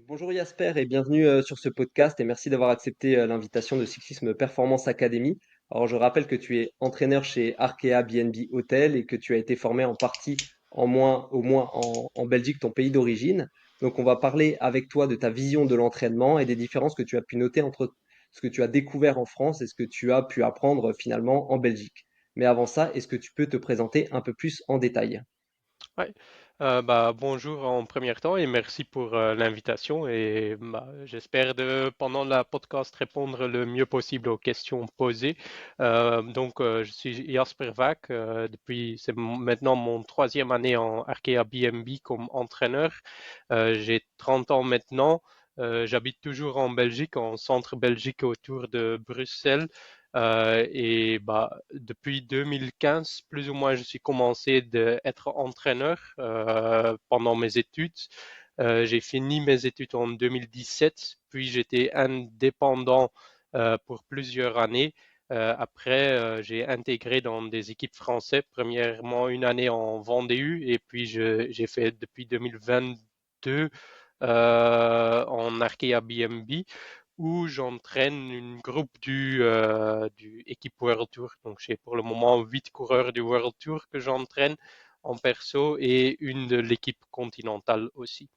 Bonjour Jasper et bienvenue sur ce podcast et merci d'avoir accepté l'invitation de Cyclisme Performance Academy. Alors je rappelle que tu es entraîneur chez Arkea BNB Hotel et que tu as été formé en partie au moins en Belgique, ton pays d'origine. Donc on va parler avec toi de ta vision de l'entraînement et des différences que tu as pu noter entre ce que tu as découvert en France et ce que tu as pu apprendre finalement en Belgique. Mais avant ça, est-ce que tu peux te présenter un peu plus en détail? Ouais. Bonjour en premier temps et merci pour l'invitation et j'espère pendant la podcast répondre le mieux possible aux questions posées. Je suis Jasper Vaak, maintenant mon troisième année en Arkea BNB comme entraîneur. J'ai 30 ans maintenant. J'habite toujours en Belgique, en centre Belgique autour de Bruxelles. Depuis 2015, plus ou moins, je suis commencé d'être entraîneur pendant mes études. J'ai fini mes études en 2017, puis j'étais indépendant pour plusieurs années. J'ai intégré dans des équipes françaises, premièrement une année en Vendée U, et puis j'ai fait depuis 2022 en Arkea BNB où j'entraîne une groupe du équipe World Tour. Donc j'ai pour le moment 8 coureurs du World Tour que j'entraîne en perso et une de l'équipe continentale aussi.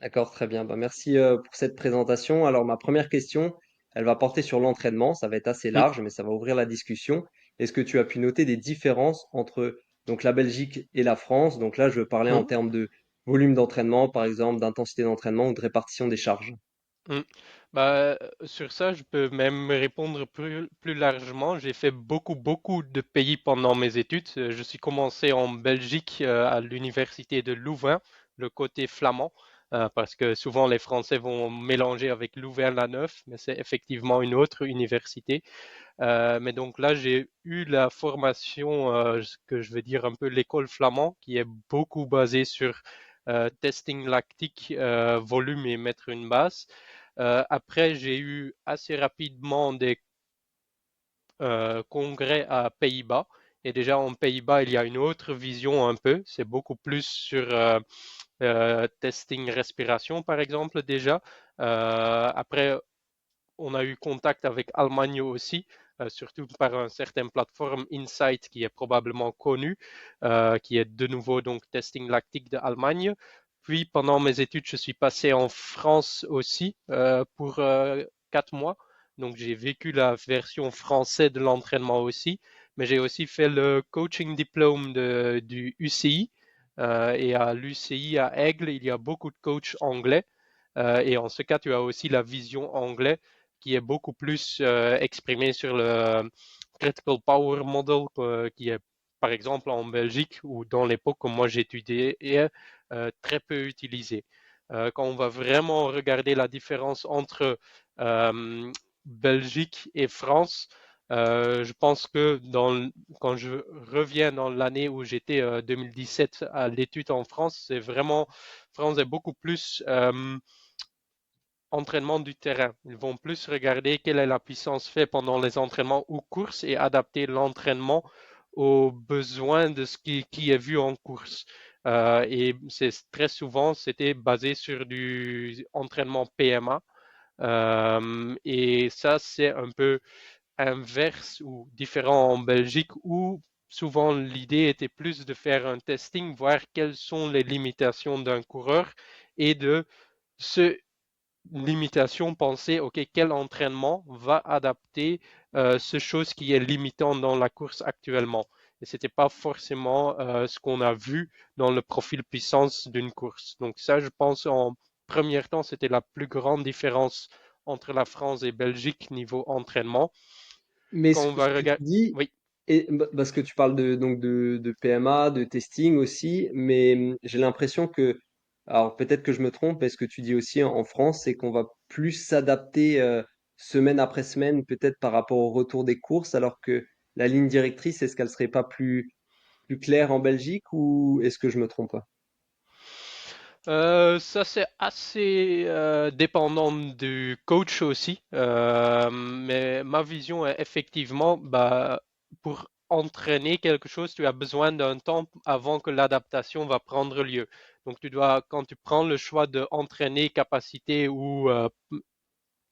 D'accord, très bien. Bah, merci pour cette présentation. Alors, ma première question, elle va porter sur l'entraînement. Ça va être assez Mm, large, mais ça va ouvrir la discussion. Est-ce que tu as pu noter des différences entre donc la Belgique et la France? Donc là, je veux parler en mm, termes de volume d'entraînement, par exemple, d'intensité d'entraînement ou de répartition des charges. mm. Sur ça, je peux même répondre plus largement. J'ai fait beaucoup de pays pendant mes études. Je suis commencé en Belgique à l'université de Louvain, le côté flamand, parce que souvent les Français vont mélanger avec Louvain-la-Neuve, mais c'est effectivement une autre université. Mais donc là, j'ai eu la formation, ce que je veux dire un peu l'école flamand, qui est beaucoup basée sur testing lactique, volume et mettre une base. Après, j'ai eu assez rapidement des congrès à Pays-Bas. Et déjà en Pays-Bas, il y a une autre vision un peu. C'est beaucoup plus sur testing respiration, par exemple, déjà. Après, on a eu contact avec Allemagne aussi, surtout par une certaine plateforme Insight qui est probablement connue, qui est de nouveau donc testing lactique de Allemagne. Puis pendant mes études, je suis passé en France aussi pour 4 mois. Donc j'ai vécu la version française de l'entraînement aussi, mais j'ai aussi fait le coaching diplôme du UCI. Et à l'UCI à Aigle, il y a beaucoup de coachs anglais. Et en ce cas, tu as aussi la vision anglaise qui est beaucoup plus exprimée sur le Critical Power Model, qui est par exemple en Belgique ou dans l'époque où moi j'étudiais, est très peu utilisé. Quand on va vraiment regarder la différence entre Belgique et France, je pense que quand je reviens dans l'année où j'étais 2017 à l'étude en France, c'est vraiment France est beaucoup plus entraînement du terrain. Ils vont plus regarder quelle est la puissance faite pendant les entraînements ou courses et adapter l'entraînement aux besoins de qui est vu en course. Et c'est très souvent, c'était basé sur du entraînement PMA. Et ça, c'est un peu inverse ou différent en Belgique où souvent l'idée était plus de faire un testing, voir quelles sont les limitations d'un coureur et de se limitation, penser, OK, quel entraînement va adapter ce chose qui est limitant dans la course actuellement. Et c'était pas forcément ce qu'on a vu dans le profil puissance d'une course. Donc ça, je pense, en premier temps, c'était la plus grande différence entre la France et Belgique niveau entraînement. Mais Quand on ce va que tu regarder, dis, oui. parce que tu parles de PMA, de testing aussi, mais j'ai l'impression que, alors peut-être que je me trompe, mais ce que tu dis aussi en France, c'est qu'on va plus s'adapter semaine après semaine, peut-être par rapport au retour des courses, alors que la ligne directrice, est-ce qu'elle serait pas plus claire en Belgique ou est-ce que je me trompe pas? Ça, c'est assez dépendant du coach aussi. Mais ma vision est effectivement, pour entraîner quelque chose, tu as besoin d'un temps avant que l'adaptation va prendre lieu. Donc, quand tu prends le choix de entraîner capacité ou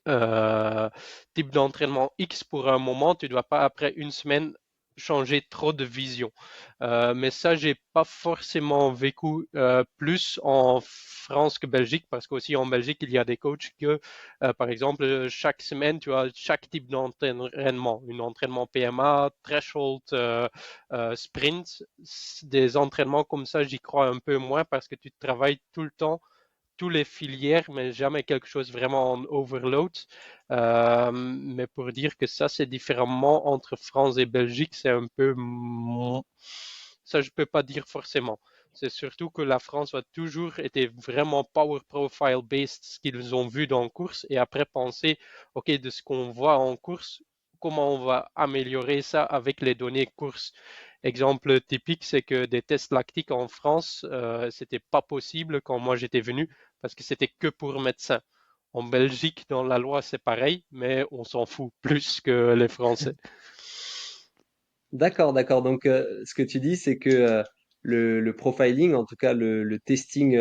euh, type d'entraînement X pour un moment, tu ne dois pas après une semaine changer trop de vision. Mais ça, j'ai pas forcément vécu plus en France que Belgique, parce qu'aussi en Belgique, il y a des coachs que, par exemple, chaque semaine, tu as chaque type d'entraînement, un entraînement PMA, threshold, sprint, des entraînements comme ça, j'y crois un peu moins parce que tu travailles tout le temps tous les filières, mais jamais quelque chose vraiment en overload. Mais pour dire que ça, c'est différemment entre France et Belgique, c'est un peu... Ça, je peux pas dire forcément. C'est surtout que la France a toujours été vraiment power profile based, ce qu'ils ont vu dans la course, et après penser, OK, de ce qu'on voit en course, comment on va améliorer ça avec les données course. Exemple typique, c'est que des tests lactiques en France, c'était pas possible quand moi j'étais venu parce que c'était que pour médecins. En Belgique, dans la loi, c'est pareil, mais on s'en fout plus que les Français. D'accord, d'accord. Donc, ce que tu dis, c'est que le profiling, en tout cas le testing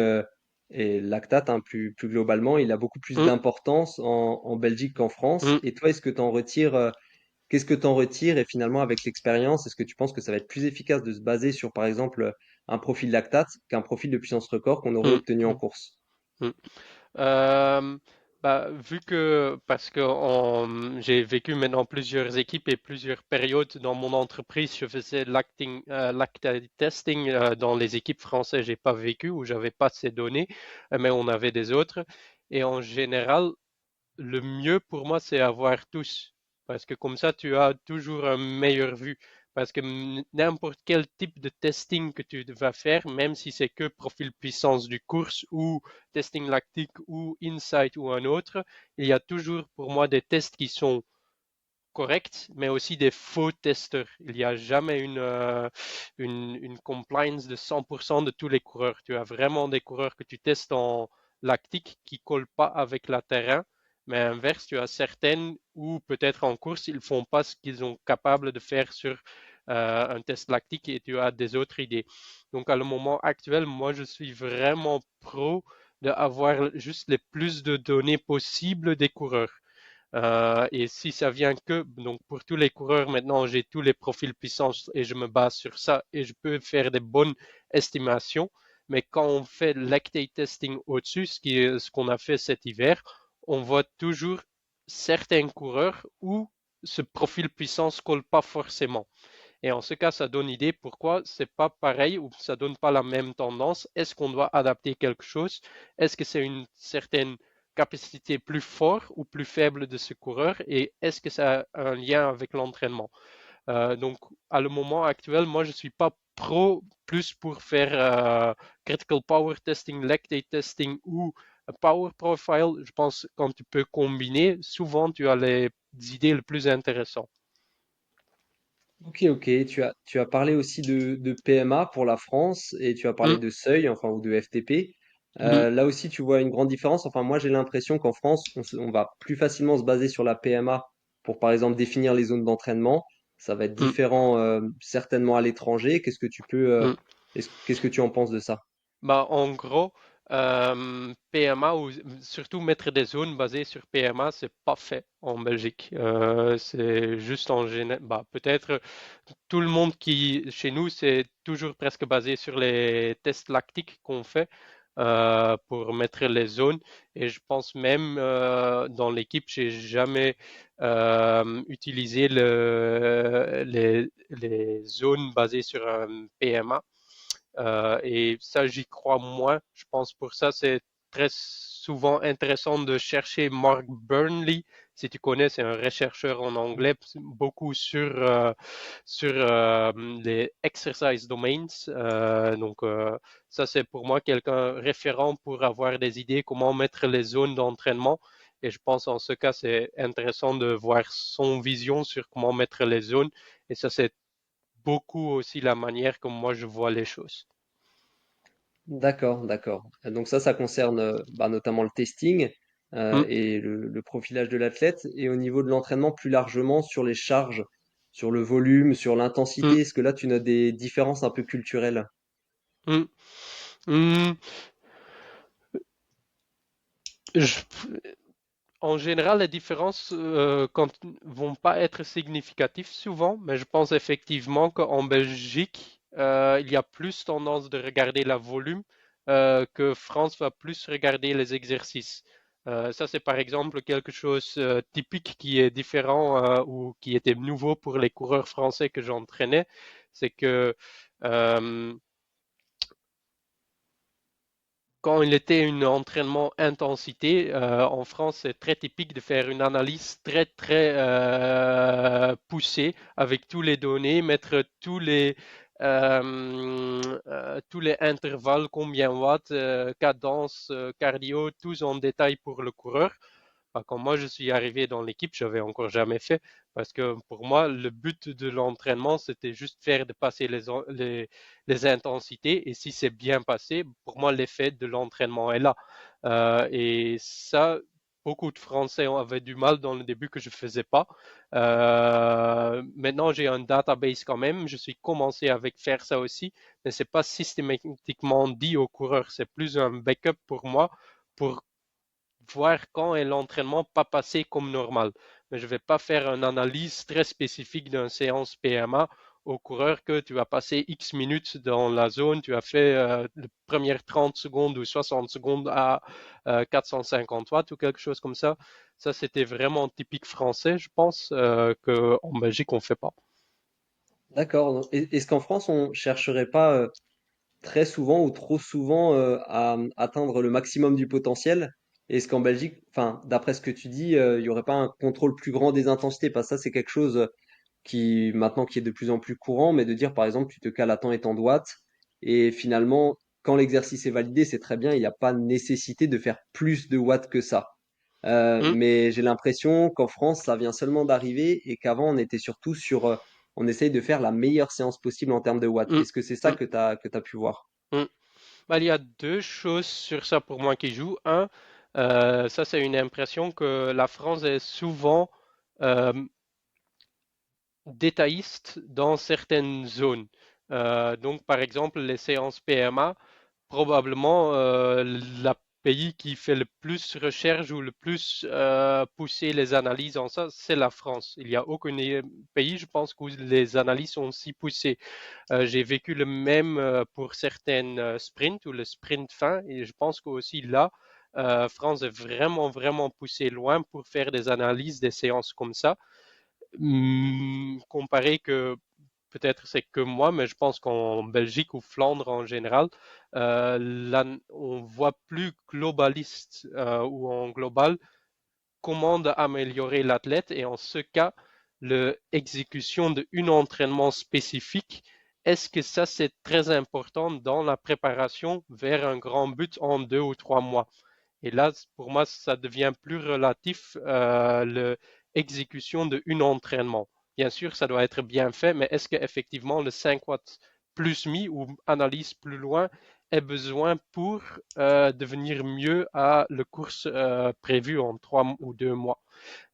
et lactate, hein, plus globalement, il a beaucoup plus Hum, d'importance en Belgique qu'en France. hum, Et toi, est-ce que tu en retires, qu'est-ce que tu en retires? Et finalement, avec l'expérience, est-ce que tu penses que ça va être plus efficace de se baser sur, par exemple, un profil lactate qu'un profil de puissance record qu'on aurait hum, obtenu en hum, course? hum. Euh, Vu que, parce que j'ai vécu maintenant plusieurs équipes et plusieurs périodes dans mon entreprise, je faisais lactate testing dans les équipes françaises, j'ai pas vécu ou j'avais pas ces données, mais on avait des autres. Et en général, le mieux pour moi, c'est avoir tous. Parce que comme ça, tu as toujours un meilleur vue. Parce que n'importe quel type de testing que tu vas faire, même si c'est que profil puissance du course ou testing lactique ou insight ou un autre, il y a toujours pour moi des tests qui sont corrects, mais aussi des faux testeurs. Il n'y a jamais une compliance de 100% de tous les coureurs. Tu as vraiment des coureurs que tu testes en lactique qui ne collent pas avec la terrain, mais à l'inverse, tu as certaines où peut-être en course, ils ne font pas ce qu'ils sont capables de faire sur un test lactique et tu as des autres idées. Donc à le moment actuel, moi, je suis vraiment pro d'avoir juste les plus de données possibles des coureurs. Et si ça vient que, donc pour tous les coureurs, maintenant j'ai tous les profils puissance et je me base sur ça et je peux faire des bonnes estimations. Mais quand on fait lactate testing au-dessus, ce qu'on a fait cet hiver, on voit toujours certains coureurs où ce profil puissance colle pas forcément. Et en ce cas, ça donne idée pourquoi c'est pas pareil ou ça donne pas la même tendance. Est-ce qu'on doit adapter quelque chose? Est-ce que c'est une certaine capacité plus forte ou plus faible de ce coureur? Et est-ce que ça a un lien avec l'entraînement? Donc, à le moment actuel, moi, je suis pas pro plus pour faire critical power testing, lactate testing ou power profile. Je pense que quand tu peux combiner, souvent tu as les idées les plus intéressantes. Ok, ok. Tu as parlé aussi de PMA pour la France et tu as parlé Hum, de seuil, enfin, ou de FTP. hum, Là aussi, tu vois une grande différence. Enfin, moi, j'ai l'impression qu'en France, on va plus facilement se baser sur la PMA pour, par exemple, définir les zones d'entraînement. Ça va être hum, différent, certainement à l'étranger. Qu'est-ce que tu peux, hum. qu'est-ce que tu en penses de ça? Bah, en gros, PMA ou surtout mettre des zones basées sur PMA, c'est pas fait en Belgique. C'est juste en général, bah, peut-être tout le monde qui, chez nous, c'est toujours presque basé sur les tests lactiques qu'on fait pour mettre les zones. Et je pense même dans l'équipe, j'ai jamais utilisé les zones basées sur un PMA. Et ça, j'y crois moins. Je pense pour ça, c'est très souvent intéressant de chercher Mark Burnley. Si tu connais, c'est un chercheur en anglais, beaucoup sur les exercise domains. Ça, c'est pour moi quelqu'un référent pour avoir des idées comment mettre les zones d'entraînement. Et je pense en ce cas, c'est intéressant de voir son vision sur comment mettre les zones. Et ça, c'est beaucoup aussi la manière comme moi je vois les choses. D'accord, d'accord. Donc ça concerne bah, notamment le testing Mm, et le profilage de l'athlète. Et au niveau de l'entraînement, plus largement sur les charges, sur le volume, sur mm, l'intensité, est-ce que là tu notes des différences un peu culturelles? mm. Hmm, je- En général, les différences vont pas être significatives souvent, mais je pense effectivement qu'en Belgique, il y a plus tendance de regarder la volume, que France va plus regarder les exercices. Ça, c'est par exemple quelque chose typique qui est différent ou qui était nouveau pour les coureurs français que j'entraînais, c'est que euh, quand il était un entraînement intensité, en France, c'est très typique de faire une analyse très très poussée avec tous les données, mettre tous les intervalles, combien watts, cadence, cardio, tous en détail pour le coureur. Quand moi je suis arrivé dans l'équipe, j'avais encore jamais fait parce que pour moi le but de l'entraînement c'était juste faire de passer les intensités et si c'est bien passé, pour moi l'effet de l'entraînement est là. Et ça, beaucoup de Français avaient du mal dans le début que je faisais pas. Maintenant j'ai un database quand même, je suis commencé avec faire ça aussi, mais c'est pas systématiquement dit aux coureurs, c'est plus un backup pour moi pour voir quand est l'entraînement pas passé comme normal. Mais je ne vais pas faire une analyse très spécifique d'une séance PMA au coureur que tu as passé X minutes dans la zone, tu as fait les premières 30 secondes ou 60 secondes à 450 watts ou quelque chose comme ça. Ça, c'était vraiment typique français, je pense, qu'en Belgique, on ne fait pas. D'accord. Donc, est-ce qu'en France, on chercherait pas très souvent ou trop souvent à atteindre le maximum du potentiel? Est-ce qu'en Belgique, enfin, d'après ce que tu dis, il y aurait pas un contrôle plus grand des intensités? Parce que ça, c'est quelque chose qui maintenant qui est de plus en plus courant, mais de dire par exemple tu te cales à temps et tant de watts et finalement quand l'exercice est validé, c'est très bien, il n'y a pas nécessité de faire plus de watts que ça. Hmm, Mais j'ai l'impression qu'en France, ça vient seulement d'arriver et qu'avant on était surtout sur on essaye de faire la meilleure séance possible en termes de watts. hmm, Est-ce que c'est ça hmm, que tu as pu voir? hmm. Bah, il y a deux choses sur ça pour moi qui jouent. Un, ça c'est une impression que la France est souvent euh, détailliste dans certaines zones. Donc, par exemple, les séances PMA, probablement le pays qui fait le plus recherche ou le plus pousser les analyses en ça, c'est la France. Il n'y a aucun pays, je pense, où les analyses sont si poussées. J'ai vécu le même pour certaines sprints ou le sprint fin, et je pense qu'aussi là, France est vraiment, vraiment poussé loin pour faire des analyses des séances comme ça. Comparé que peut-être c'est que moi, mais je pense qu'en Belgique ou Flandre en général, là, on voit plus globaliste ou en global comment améliorer l'athlète et en ce cas, l'exécution d'un entraînement spécifique, est-ce que ça c'est très important dans la préparation vers un grand but en 2 ou 3 mois? Et là, pour moi, ça devient plus relatif l'exécution d'un entraînement. Bien sûr, ça doit être bien fait, mais est-ce qu'effectivement le 5 watts plus mis ou analyse plus loin est besoin pour devenir mieux à la course prévue en 3 ou 2 mois?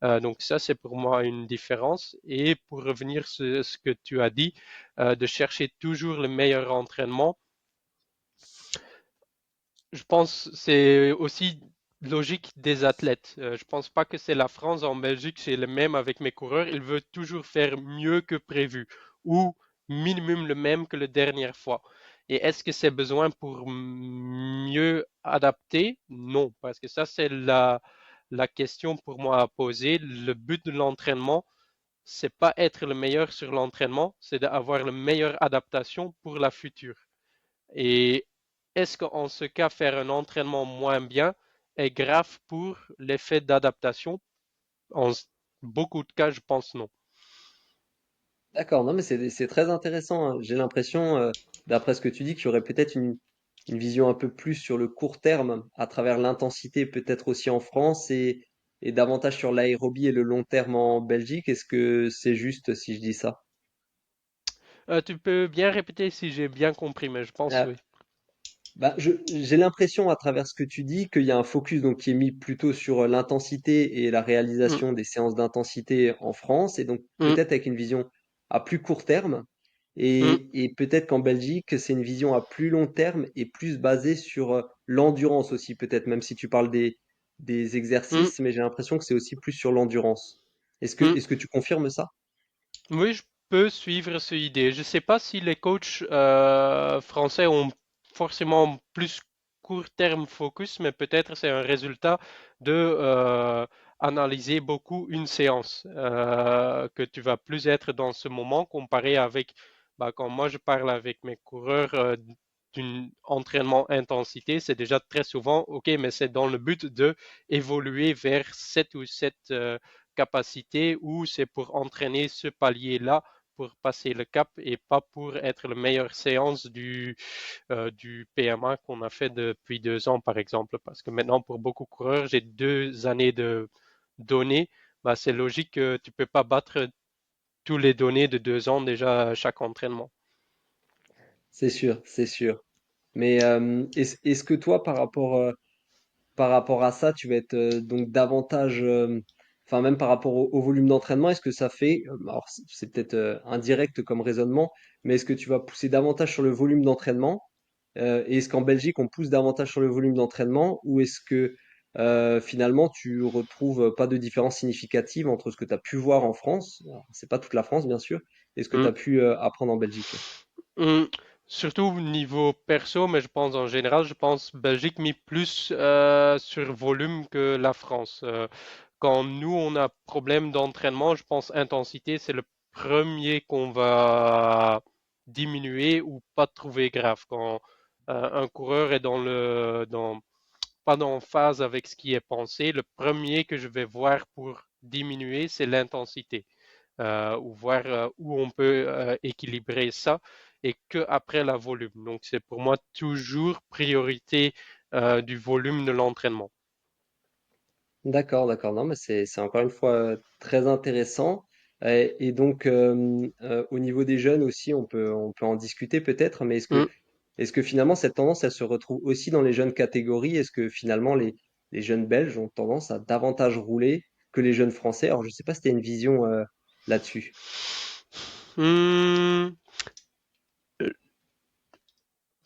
Donc ça, c'est pour moi une différence. Et pour revenir sur ce que tu as dit, de chercher toujours le meilleur entraînement, je pense que c'est aussi logique des athlètes. Je pense pas que c'est la France en Belgique, c'est le même avec mes coureurs. Ils veulent toujours faire mieux que prévu ou minimum le même que la dernière fois. Et est-ce que c'est besoin pour mieux adapter? Non, parce que ça, c'est la question pour moi à poser. Le but de l'entraînement, c'est pas être le meilleur sur l'entraînement, c'est d'avoir la meilleure adaptation pour la future. Et est-ce qu'en ce cas, faire un entraînement moins bien est grave pour l'effet d'adaptation? En beaucoup de cas, je pense non. D'accord, non mais c'est très intéressant, hein. J'ai l'impression, d'après ce que tu dis, qu'il y aurait peut-être une vision un peu plus sur le court terme, à travers l'intensité peut-être aussi en France et davantage sur l'aérobie et le long terme en Belgique. Est-ce que c'est juste si je dis ça? Tu peux bien répéter si j'ai bien compris, mais je pense Euh, oui. Bah, j'ai l'impression à travers ce que tu dis qu'il y a un focus donc qui est mis plutôt sur l'intensité et la Mm, réalisation des séances d'intensité en France et donc mm, peut-être avec une vision à plus court terme. Mm, Et peut-être qu'en Belgique, c'est une vision à plus long terme et plus basée sur l'endurance aussi, peut-être, même si tu parles des mm, exercices, mais j'ai l'impression que c'est aussi plus sur l'endurance. mm. Est-ce que tu confirmes ça? Oui, je peux suivre cette idée. Je ne sais pas si les coachs français ont forcément plus court terme focus, mais peut-être c'est un résultat de analyser beaucoup une séance, que tu vas plus être dans ce moment comparé avec bah, quand moi je parle avec mes coureurs d'un entraînement intensité, c'est déjà très souvent OK, mais c'est dans le but de évoluer vers cette ou cette capacité ou c'est pour entraîner ce palier-là pour passer le cap et pas pour être la meilleure séance du PMA qu'on a fait depuis 2 ans, par exemple. Parce que maintenant, pour beaucoup de coureurs, j'ai 2 années de données. Bah, c'est logique que tu peux pas battre tous les données de 2 ans déjà à chaque entraînement. C'est sûr, c'est sûr. Mais est-ce que toi, par rapport à ça, tu vas être donc davantage, enfin même par rapport au volume d'entraînement, est-ce que ça fait, alors c'est peut-être indirect comme raisonnement, mais est-ce que tu vas pousser davantage sur le volume d'entraînement? Et est-ce qu'en Belgique, on pousse davantage sur le volume d'entraînement ou est-ce que finalement tu retrouves pas de différence significative entre ce que tu as pu voir en France, alors, c'est pas toute la France bien sûr, et ce que tu Mm. as pu apprendre en Belgique? Mm. Surtout au niveau perso, mais je pense en général, je pense Belgique mis plus sur volume que la France. Quand nous, on a problème d'entraînement, je pense intensité, c'est le premier qu'on va diminuer ou pas trouver grave. Quand un coureur est pas dans phase avec ce qui est pensé, le premier que je vais voir pour diminuer, c'est l'intensité. Ou voir où on peut équilibrer ça et que après la volume. Donc c'est pour moi toujours priorité du volume de l'entraînement. D'accord, d'accord. Non, mais c'est encore une fois très intéressant. Et donc, au niveau des jeunes aussi, on peut en discuter peut-être, mais Mm. est-ce que finalement cette tendance, elle se retrouve aussi dans les jeunes catégories? Est-ce que finalement les jeunes Belges ont tendance à davantage rouler que les jeunes Français? Alors, je sais pas si tu as une vision là-dessus. Hmm,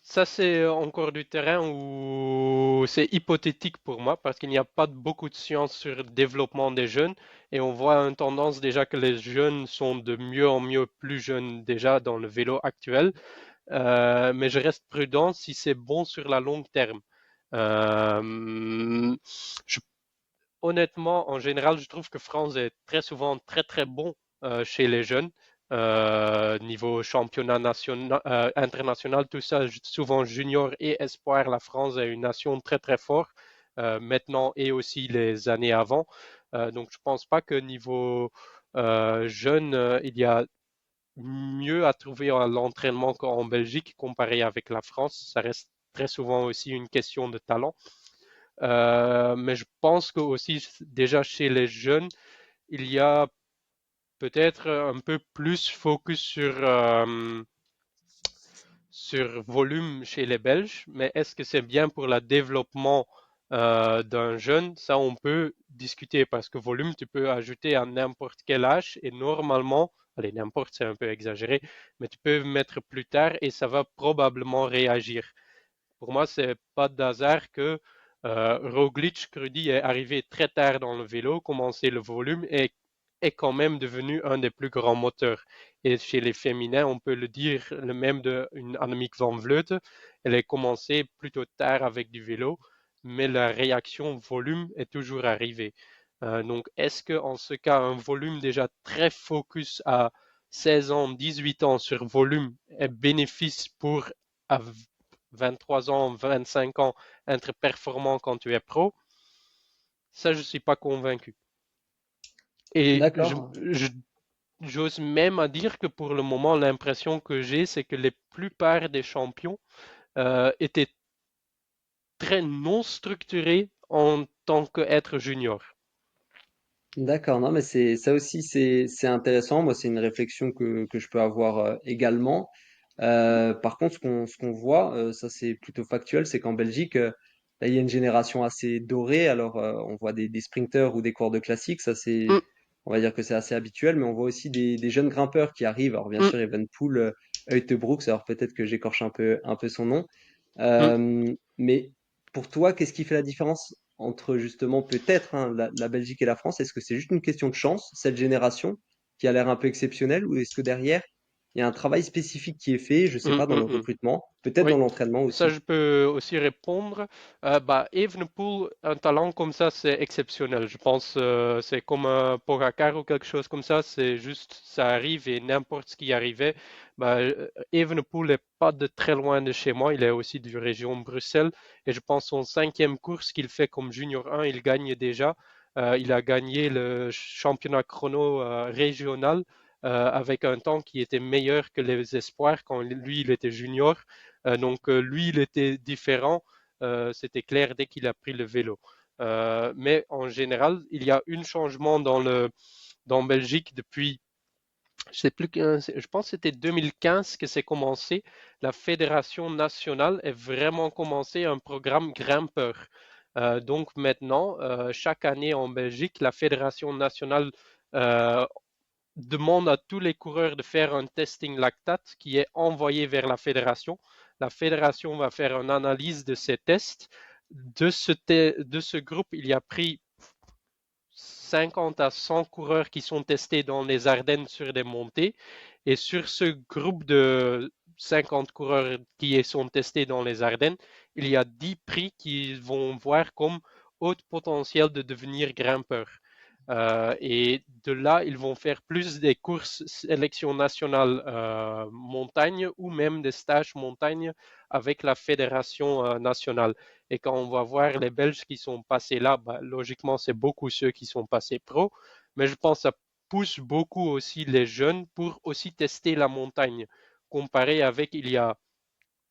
Ça, c'est encore du terrain où c'est hypothétique pour moi parce qu'il n'y a pas beaucoup de science sur le développement des jeunes et on voit une tendance déjà que les jeunes sont de mieux en mieux plus jeunes déjà dans le vélo actuel. Mais je reste prudent si c'est bon sur la longue terme. Euh, je- Honnêtement, en général, je trouve que France est très souvent très très bon chez les jeunes. Niveau championnat national, international, tout ça, souvent junior et espoir, la France est une nation très très forte maintenant et aussi les années avant. Donc je pense pas que niveau jeune, il y a mieux à trouver à l'entraînement qu'en Belgique comparé avec la France. Ça reste très souvent aussi une question de talent. Mais je pense que aussi déjà chez les jeunes, il y a peut-être un peu plus focus sur volume chez les Belges. Mais est-ce que c'est bien pour le développement d'un jeune? Ça, on peut discuter parce que volume, tu peux ajouter à n'importe quel âge et normalement, allez, n'importe, c'est un peu exagéré, mais tu peux mettre plus tard et ça va probablement réagir. Pour moi, c'est pas d'hasard que Roglic, Crudy est arrivé très tard dans le vélo, commencé le volume et est quand même devenu un des plus grands moteurs. Et chez les féminins, on peut le dire le même d'une Annemiek van Vleuten. Elle a commencé plutôt tard avec du vélo, mais la réaction volume est toujours arrivée. Donc, est-ce que en ce cas, un volume déjà très focus à 16 ans, 18 ans sur volume est bénéfice pour à 23 ans, 25 ans, être performant quand tu es pro, ça, je ne suis pas convaincu. Et D'accord. j'ose même à dire que pour le moment, l'impression que j'ai, c'est que les plupart des champions étaient très non structurés en tant qu'être junior. D'accord, non, mais c'est ça aussi, c'est intéressant. Moi, c'est une réflexion que je peux avoir également. Par contre, ce qu'on voit, ça c'est plutôt factuel, c'est qu'en Belgique, là, il y a une génération assez dorée. Alors, on voit des sprinteurs ou des coureurs de classique, ça c'est, Mm, on va dire que c'est assez habituel, mais on voit aussi des jeunes grimpeurs qui arrivent. Alors, bien mm, sûr, Evenepoel, Uijtebroeks, alors peut-être que j'écorche un peu son nom. Hmm. Mais pour toi, qu'est-ce qui fait la différence entre justement peut-être hein, la Belgique et la France? Est-ce que c'est juste une question de chance, cette génération qui a l'air un peu exceptionnelle, ou est-ce que derrière, il y a un travail spécifique qui est fait, je sais Hmm, pas, dans hmm, le hmm. recrutement, peut-être dans Oui, l'entraînement ça aussi? je peux aussi répondre. Evenepoel, un talent comme ça, c'est exceptionnel. Je pense c'est comme un Pogacar ou quelque chose comme ça. C'est juste, ça arrive et n'importe ce qui arrivait. Evenepoel n'est pas de très loin de chez moi. Il est aussi de région Bruxelles. Et je pense son cinquième course qu'il fait comme junior 1, il gagne déjà. Il a gagné le championnat chrono régional avec un temps qui était meilleur que les espoirs quand lui, il était junior. Lui, il était différent, c'était clair dès qu'il a pris le vélo. Mais en général, il y a un changement dans Belgique depuis, je sais plus, je pense que c'était 2015 que c'est commencé. La fédération nationale est vraiment commencé un programme grimpeur. Donc maintenant, chaque année en Belgique, la fédération nationale euh, demande à tous les coureurs de faire un testing lactate qui est envoyé vers la fédération. La fédération va faire une analyse de ces tests. De ce groupe, il y a pris 50 à 100 coureurs qui sont testés dans les Ardennes sur des montées. Et sur ce groupe de 50 coureurs qui sont testés dans les Ardennes, il y a 10 prix qui vont voir comme haut potentiel de devenir grimpeurs. Et de là, ils vont faire plus des courses sélection nationale montagne ou même des stages montagne avec la fédération nationale. Et quand on va voir les Belges qui sont passés là, bah, logiquement, c'est beaucoup ceux qui sont passés pro. Mais je pense que ça pousse beaucoup aussi les jeunes pour aussi tester la montagne. Comparé avec il y a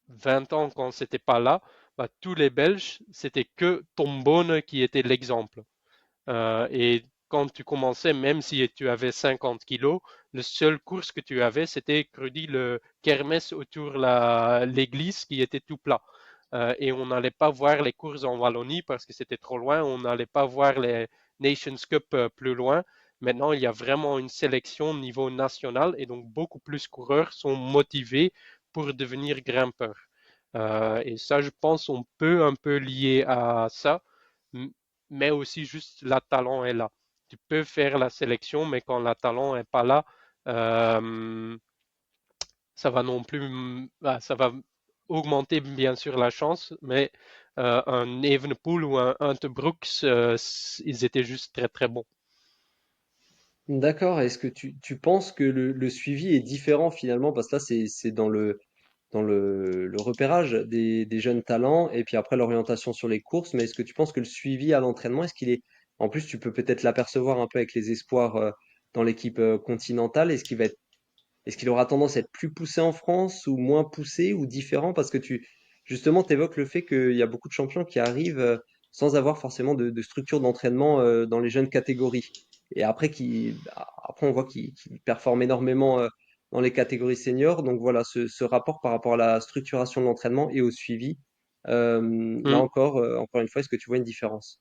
20 ans quand c'était pas là, bah, tous les Belges, c'était que Tombone qui était l'exemple. Et quand tu commençais, même si tu avais 50 kilos, le seul course que tu avais, c'était, Crudy, le kermesse autour de l'église qui était tout plat. Et on n'allait pas voir les courses en Wallonie parce que c'était trop loin. On n'allait pas voir les Nations Cup plus loin. Maintenant, il y a vraiment une sélection au niveau national et donc beaucoup plus de coureurs sont motivés pour devenir grimpeurs. Et ça, je pense, on peut un peu lier à ça, mais aussi juste la talent est là. Tu peux faire la sélection, mais quand la talent est pas là, euh, ça va non plus, ça va augmenter bien sûr la chance, mais un Evenepoel ou un Hunter Brooks, ils étaient juste très très bons. D'accord. Est-ce que tu penses que le suivi est différent finalement? Parce que là, c'est dans le repérage des jeunes talents et puis après l'orientation sur les courses. Mais est-ce que tu penses que le suivi à l'entraînement, est-ce qu'il est... En plus, tu peux peut-être l'apercevoir un peu avec les espoirs dans l'équipe continentale. Est-ce qu'il aura tendance à être plus poussé en France ou moins poussé ou différent? Parce que justement, tu évoques le fait qu'il y a beaucoup de champions qui arrivent sans avoir forcément de structure d'entraînement dans les jeunes catégories. Et après, après on voit qu'ils performent énormément dans les catégories seniors. Donc voilà, ce rapport par rapport à la structuration de l'entraînement et au suivi. Là Hmm. encore, encore une fois, est-ce que tu vois une différence?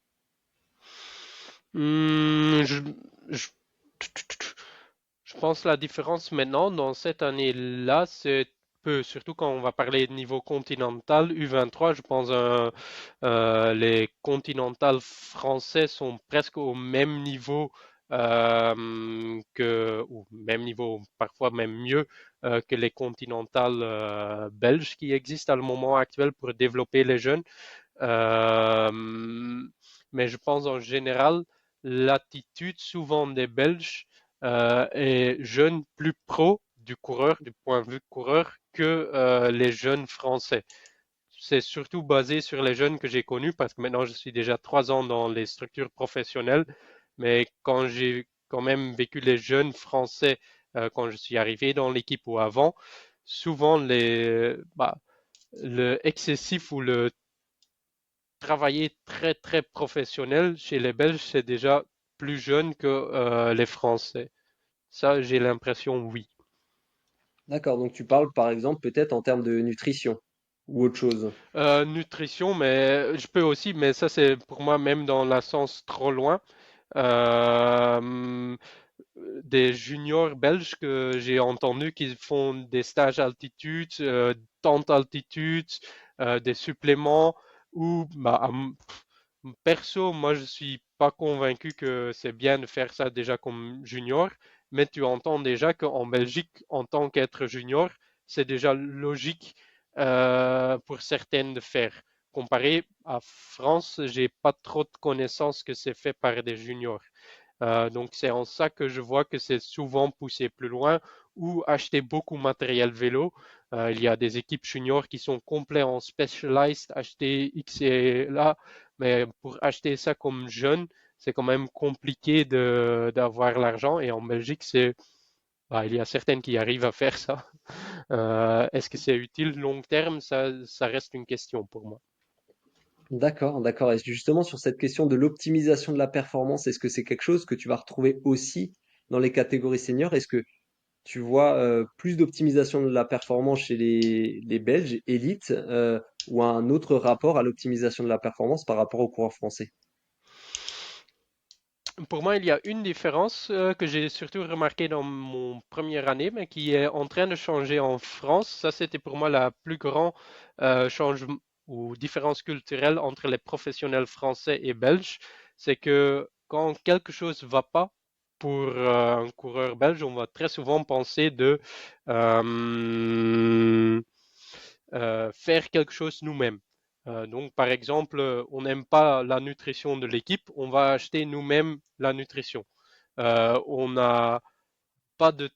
Hmm, je, je pense que la différence maintenant dans cette année-là, c'est peu, surtout quand on va parler de niveau continental, U23, je pense les continentales français sont presque au même niveau ou même niveau, parfois même mieux que les continentales belges qui existent à le moment actuel pour développer les jeunes. Euh, mais je pense en général, l'attitude souvent des Belges est jeune plus pro du coureur, du point de vue coureur, que les jeunes français. C'est surtout basé sur les jeunes que j'ai connus parce que maintenant je suis déjà 3 ans dans les structures professionnelles. Mais quand j'ai quand même vécu les jeunes français, quand je suis arrivé dans l'équipe ou avant, souvent le excessif ou le travailler très très professionnel chez les Belges, c'est déjà plus jeune que les Français. Ça, j'ai l'impression, oui. D'accord, donc tu parles par exemple peut-être en termes de nutrition ou autre chose. Nutrition, mais je peux aussi, mais ça c'est pour moi même dans la sens trop loin. Euh, des juniors belges que j'ai entendu qu'ils font des stages altitude, tente altitude, des suppléments ou bah, perso, moi je suis pas convaincu que c'est bien de faire ça déjà comme junior, mais tu entends déjà qu'en Belgique, en tant qu'être junior, c'est déjà logique pour certaines de faire. Comparé à France, j'ai pas trop de connaissances que c'est fait par des juniors. Donc c'est en ça que je vois que c'est souvent poussé plus loin ou acheter beaucoup de matériel vélo. Il y a des équipes juniors qui sont complets en specialized, acheter X et là, mais pour acheter ça comme jeune, c'est quand même compliqué d'avoir l'argent. Et en Belgique, il y a certaines qui arrivent à faire ça. Est-ce que c'est utile long terme? Ça reste une question pour moi. D'accord, d'accord. Et justement, sur cette question de l'optimisation de la performance, est-ce que c'est quelque chose que tu vas retrouver aussi dans les catégories seniors? Est-ce que tu vois plus d'optimisation de la performance chez les Belges élites ou un autre rapport à l'optimisation de la performance par rapport aux coureurs français? Pour moi, il y a une différence que j'ai surtout remarqué dans mon première année, mais qui est en train de changer en France. Ça, c'était pour moi la plus grande changement ou différence culturelle entre les professionnels français et belges. C'est que quand quelque chose va pas pour un coureur belge, on va très souvent penser de euh, faire quelque chose nous-mêmes. Donc, par exemple, on n'aime pas la nutrition de l'équipe, on va acheter nous-mêmes la nutrition. On n'a pas de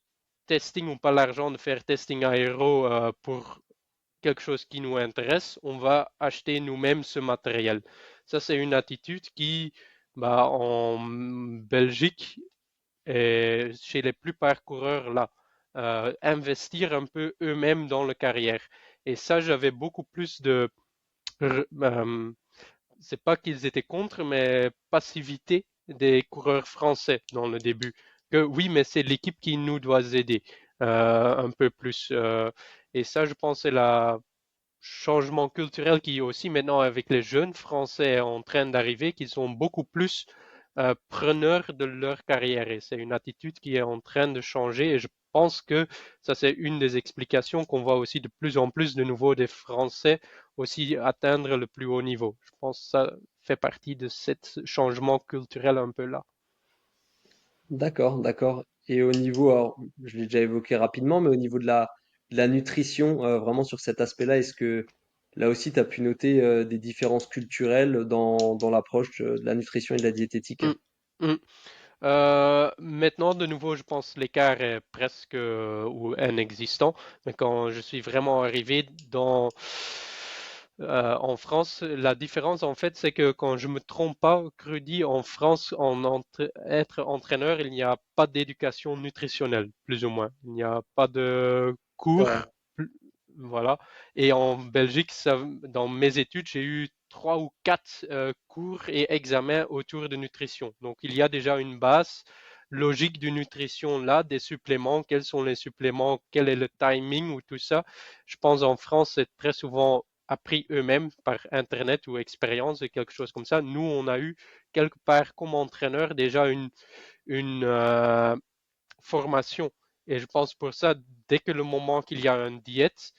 testing ou pas l'argent de faire testing aéro pour quelque chose qui nous intéresse, on va acheter nous-mêmes ce matériel. Ça, c'est une attitude qui, en Belgique et chez les plupart coureurs là, investir un peu eux-mêmes dans la carrière. Et ça, j'avais beaucoup plus de c'est pas qu'ils étaient contre, mais passivité des coureurs français dans le début. Que oui, mais c'est l'équipe qui nous doit aider un peu plus. Et ça, je pense, c'est le changement culturel qui est aussi maintenant avec les jeunes Français en train d'arriver, qui sont beaucoup plus preneurs de leur carrière. Et c'est une attitude qui est en train de changer. Et je pense que ça, c'est une des explications qu'on voit aussi de plus en plus de nouveau des Français aussi atteindre le plus haut niveau. Je pense que ça fait partie de ce changement culturel un peu là. D'accord, d'accord. Et au niveau, alors, je l'ai déjà évoqué rapidement, mais au niveau de la nutrition, vraiment sur cet aspect-là, est-ce que là aussi tu as pu noter des différences culturelles dans l'approche de la nutrition et de la diététique? Mm, mm. Maintenant, de nouveau, je pense que l'écart est presque ou inexistant. Mais quand je suis vraiment arrivé en France, la différence, en fait, c'est que quand je me trompe pas, Crudy, en France, être entraîneur, il n'y a pas d'éducation nutritionnelle, plus ou moins. Il n'y a pas de cours, Ouais. plus- voilà. Et en Belgique, dans mes études, j'ai eu trois ou quatre cours et examens autour de nutrition. Donc, il y a déjà une base logique de nutrition là, des suppléments, quels sont les suppléments, quel est le timing ou tout ça. Je pense en France, c'est très souvent appris eux-mêmes par Internet ou expérience et quelque chose comme ça. Nous, on a eu quelque part comme entraîneur déjà une formation. Et je pense pour ça, dès que le moment qu'il y a une diète,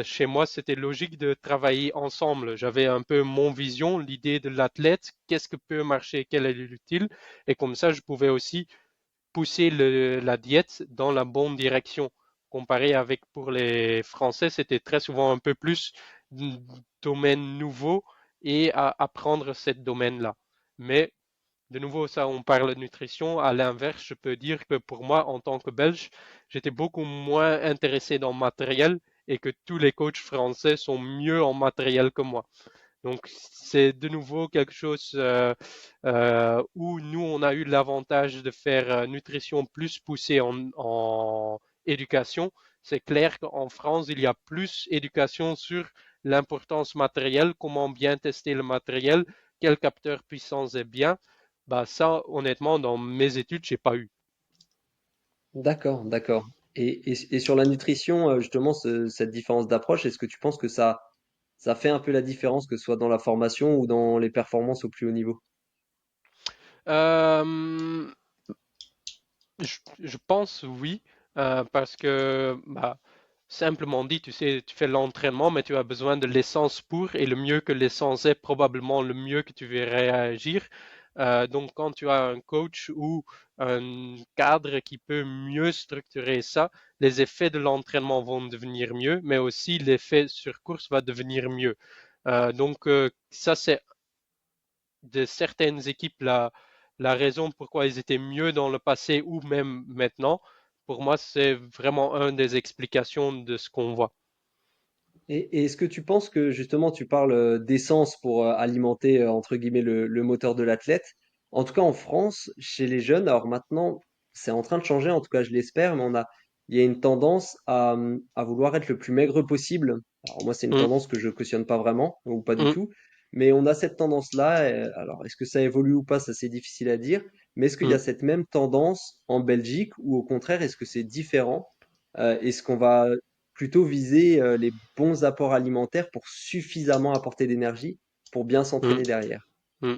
chez moi, c'était logique de travailler ensemble. J'avais un peu mon vision, l'idée de l'athlète, qu'est-ce que peut marcher, quel est l'utile. Et comme ça, je pouvais aussi pousser la diète dans la bonne direction. Comparé avec pour les Français, c'était très souvent un peu plus un domaine nouveau et à apprendre ce domaine-là. Mais de nouveau, ça, on parle de nutrition. À l'inverse, je peux dire que pour moi, en tant que Belge, j'étais beaucoup moins intéressé dans le matériel et que tous les coachs français sont mieux en matériel que moi. Donc, c'est de nouveau quelque chose où nous, on a eu l'avantage de faire nutrition plus poussée en éducation. C'est clair qu'en France, il y a plus éducation sur l'importance matérielle, comment bien tester le matériel, quel capteur puissance est bien. Bah ça, honnêtement, dans mes études, j'ai pas eu. D'accord, d'accord. Et sur la nutrition, justement, cette différence d'approche, est-ce que tu penses que ça fait un peu la différence, que ce soit dans la formation ou dans les performances au plus haut niveau? Euh, je pense oui, parce que simplement dit, tu sais, tu fais l'entraînement, mais tu as besoin de l'essence pour, et le mieux que l'essence est, probablement le mieux que tu vas réagir. Donc quand tu as un coach ou un cadre qui peut mieux structurer ça, les effets de l'entraînement vont devenir mieux, mais aussi l'effet sur course va devenir mieux. Ça, c'est de certaines équipes la raison pourquoi ils étaient mieux dans le passé ou même maintenant. Pour moi, c'est vraiment une des explications de ce qu'on voit. Et est-ce que tu penses que justement tu parles d'essence pour alimenter entre guillemets le moteur de l'athlète? En tout cas en France, chez les jeunes, alors maintenant c'est en train de changer, en tout cas je l'espère, mais il y a une tendance à vouloir être le plus maigre possible. Alors moi c'est une Mm, tendance que je cautionne pas vraiment, ou pas du mm, tout, mais on a cette tendance-là. Alors est-ce que ça évolue ou pas, ça c'est difficile à dire, mais est-ce qu'il y mm, a cette même tendance en Belgique ou au contraire est-ce que c'est différent? Est-ce qu'on va plutôt viser les bons apports alimentaires pour suffisamment apporter d'énergie pour bien mm, s'entraîner derrière. mm.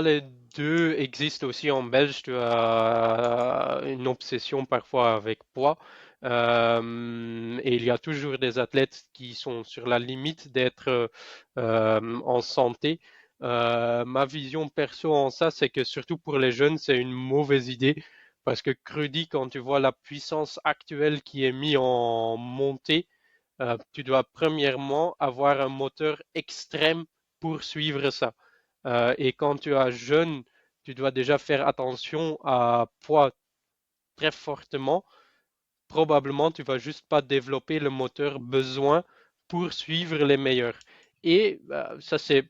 Les deux existent aussi en Belge. Tu as une obsession parfois avec poids. Et il y a toujours des athlètes qui sont sur la limite d'être en santé. Ma vision perso en ça, c'est que surtout pour les jeunes, c'est une mauvaise idée. Parce que crudi, quand tu vois la puissance actuelle qui est mise en montée, tu dois premièrement avoir un moteur extrême pour suivre ça. Et quand tu es jeune, tu dois déjà faire attention à poids très fortement. Probablement, tu vas juste pas développer le moteur besoin pour suivre les meilleurs. Et ça, je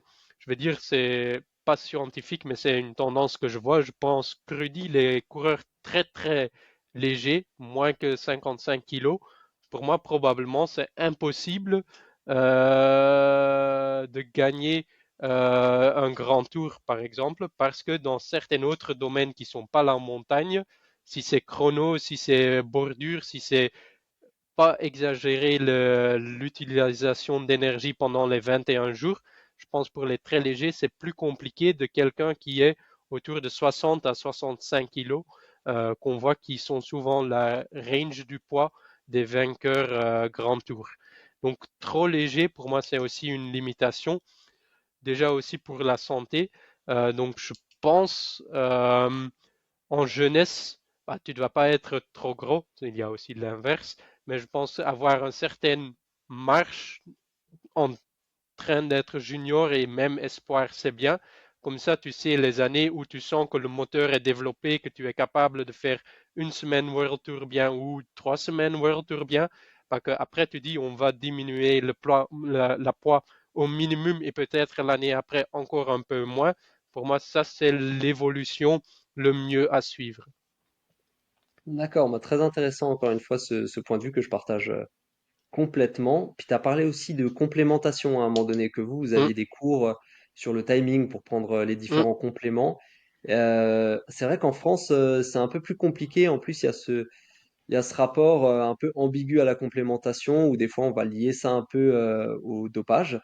veux dire, c'est pas scientifique, mais c'est une tendance que je vois. Je pense que Rudy, les coureurs très très légers, moins que 55 kilos, pour moi, probablement, c'est impossible de gagner un grand tour, par exemple, parce que dans certains autres domaines qui sont pas la montagne, si c'est chrono, si c'est bordure, si c'est pas exagérer l'utilisation d'énergie pendant les 21 jours, je pense pour les très légers, c'est plus compliqué de quelqu'un qui est autour de 60 à 65 kilos, qu'on voit qui sont souvent la range du poids des vainqueurs grand tour. Donc trop léger, pour moi, c'est aussi une limitation, déjà aussi pour la santé. Donc je pense en jeunesse, tu ne dois pas être trop gros, il y a aussi l'inverse, mais je pense avoir une certaine marche en train d'être junior et même espoir, c'est bien. Comme ça, tu sais, les années où tu sens que le moteur est développé, que tu es capable de faire une semaine World Tour bien ou 3 semaines World Tour bien, parce qu'après, tu dis, on va diminuer le poids, la poids au minimum et peut-être l'année après encore un peu moins. Pour moi, ça, c'est l'évolution le mieux à suivre. D'accord, bah, très intéressant encore une fois ce point de vue que je partage complètement. Puis tu as parlé aussi de complémentation à un moment donné, que vous Mm, aviez des cours sur le timing pour prendre les mm, différents compléments. C'est vrai qu'en France, c'est un peu plus compliqué. En plus, il y a ce rapport un peu ambigu à la complémentation où des fois on va lier ça un peu au dopage.